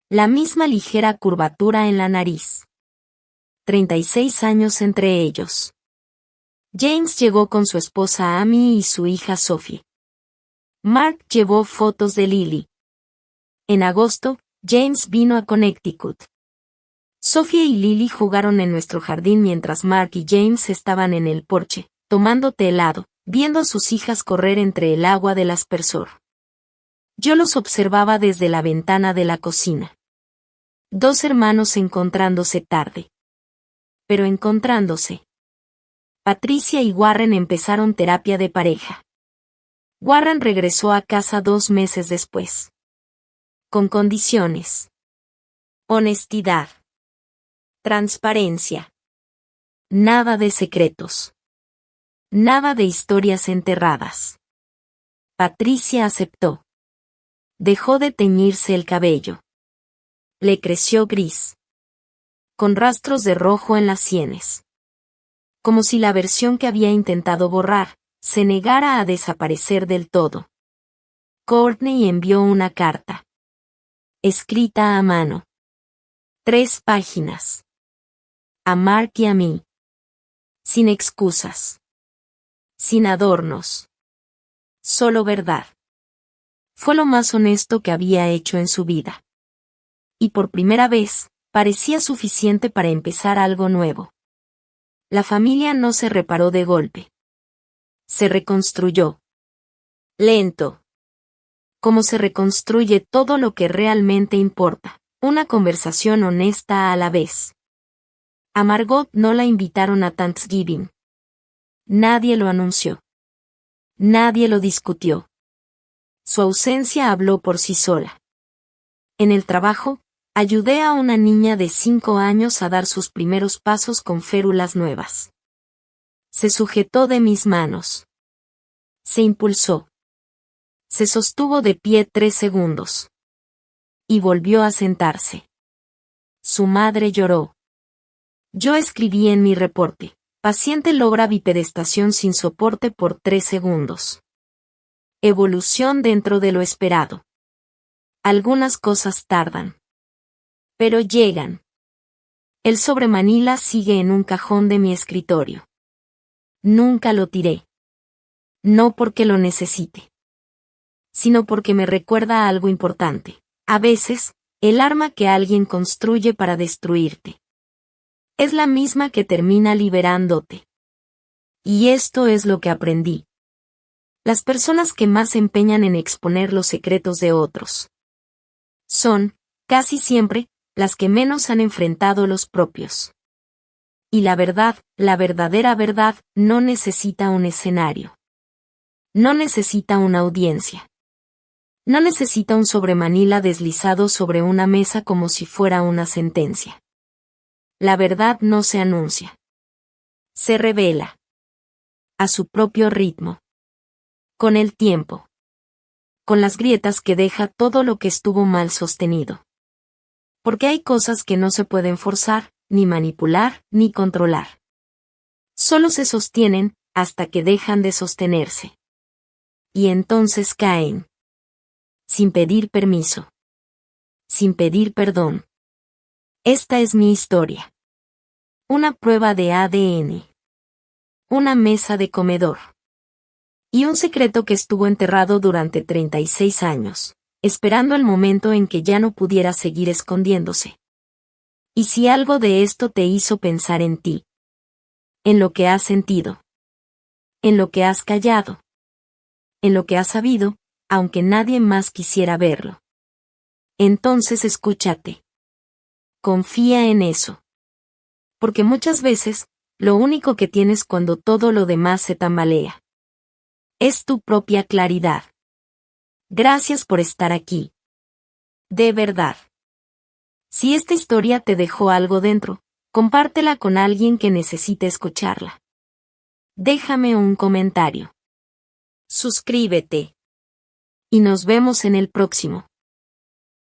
A: La misma ligera curvatura en la nariz. 36 años entre ellos. James llegó con su esposa Amy y su hija Sophie. Mark llevó fotos de Lily. En agosto, James vino a Connecticut. Sophie y Lily jugaron en nuestro jardín mientras Mark y James estaban en el porche, tomando té helado, viendo a sus hijas correr entre el agua del aspersor. Yo los observaba desde la ventana de la cocina. 2 hermanos encontrándose tarde. Pero encontrándose. Patricia y Warren empezaron terapia de pareja. Warren regresó a casa 2 meses después. Con condiciones. Honestidad. Transparencia. Nada de secretos. Nada de historias enterradas. Patricia aceptó. Dejó de teñirse el cabello. Le creció gris. Con rastros de rojo en las sienes. Como si la versión que había intentado borrar, se negara a desaparecer del todo. Courtney envió una carta. Escrita a mano. 3 páginas. A Mark y a mí. Sin excusas. Sin adornos. Solo verdad. Fue lo más honesto que había hecho en su vida. Y por primera vez, parecía suficiente para empezar algo nuevo. La familia no se reparó de golpe. Se reconstruyó. Lento. Como se reconstruye todo lo que realmente importa, una conversación honesta a la vez. A Margot no la invitaron a Thanksgiving. Nadie lo anunció. Nadie lo discutió. Su ausencia habló por sí sola. En el trabajo, ayudé a una niña de 5 años a dar sus primeros pasos con férulas nuevas. Se sujetó de mis manos. Se impulsó. Se sostuvo de pie 3 segundos. Y volvió a sentarse. Su madre lloró. Yo escribí en mi reporte, paciente logra bipedestación sin soporte por 3 segundos. Evolución dentro de lo esperado. Algunas cosas tardan. Pero llegan. El sobre Manila sigue en un cajón de mi escritorio. Nunca lo tiré. No porque lo necesite. Sino porque me recuerda a algo importante. A veces, el arma que alguien construye para destruirte es la misma que termina liberándote. Y esto es lo que aprendí. Las personas que más se empeñan en exponer los secretos de otros son, casi siempre, las que menos han enfrentado los propios. Y la verdad, la verdadera verdad, no necesita un escenario. No necesita una audiencia. No necesita un sobremanila deslizado sobre una mesa como si fuera una sentencia. La verdad no se anuncia. Se revela. A su propio ritmo. Con el tiempo. Con las grietas que deja todo lo que estuvo mal sostenido. Porque hay cosas que no se pueden forzar, ni manipular, ni controlar. Solo se sostienen, hasta que dejan de sostenerse. Y entonces caen. Sin pedir permiso. Sin pedir perdón. Esta es mi historia. Una prueba de ADN. Una mesa de comedor. Y un secreto que estuvo enterrado durante 36 años, esperando el momento en que ya no pudiera seguir escondiéndose. Y si algo de esto te hizo pensar en ti. En lo que has sentido. En lo que has callado. En lo que has sabido, aunque nadie más quisiera verlo. Entonces escúchate. Confía en eso. Porque muchas veces, lo único que tienes cuando todo lo demás se tambalea. Es tu propia claridad. Gracias por estar aquí. De verdad. Si esta historia te dejó algo dentro, compártela con alguien que necesite escucharla. Déjame un comentario. Suscríbete. Y nos vemos en el próximo.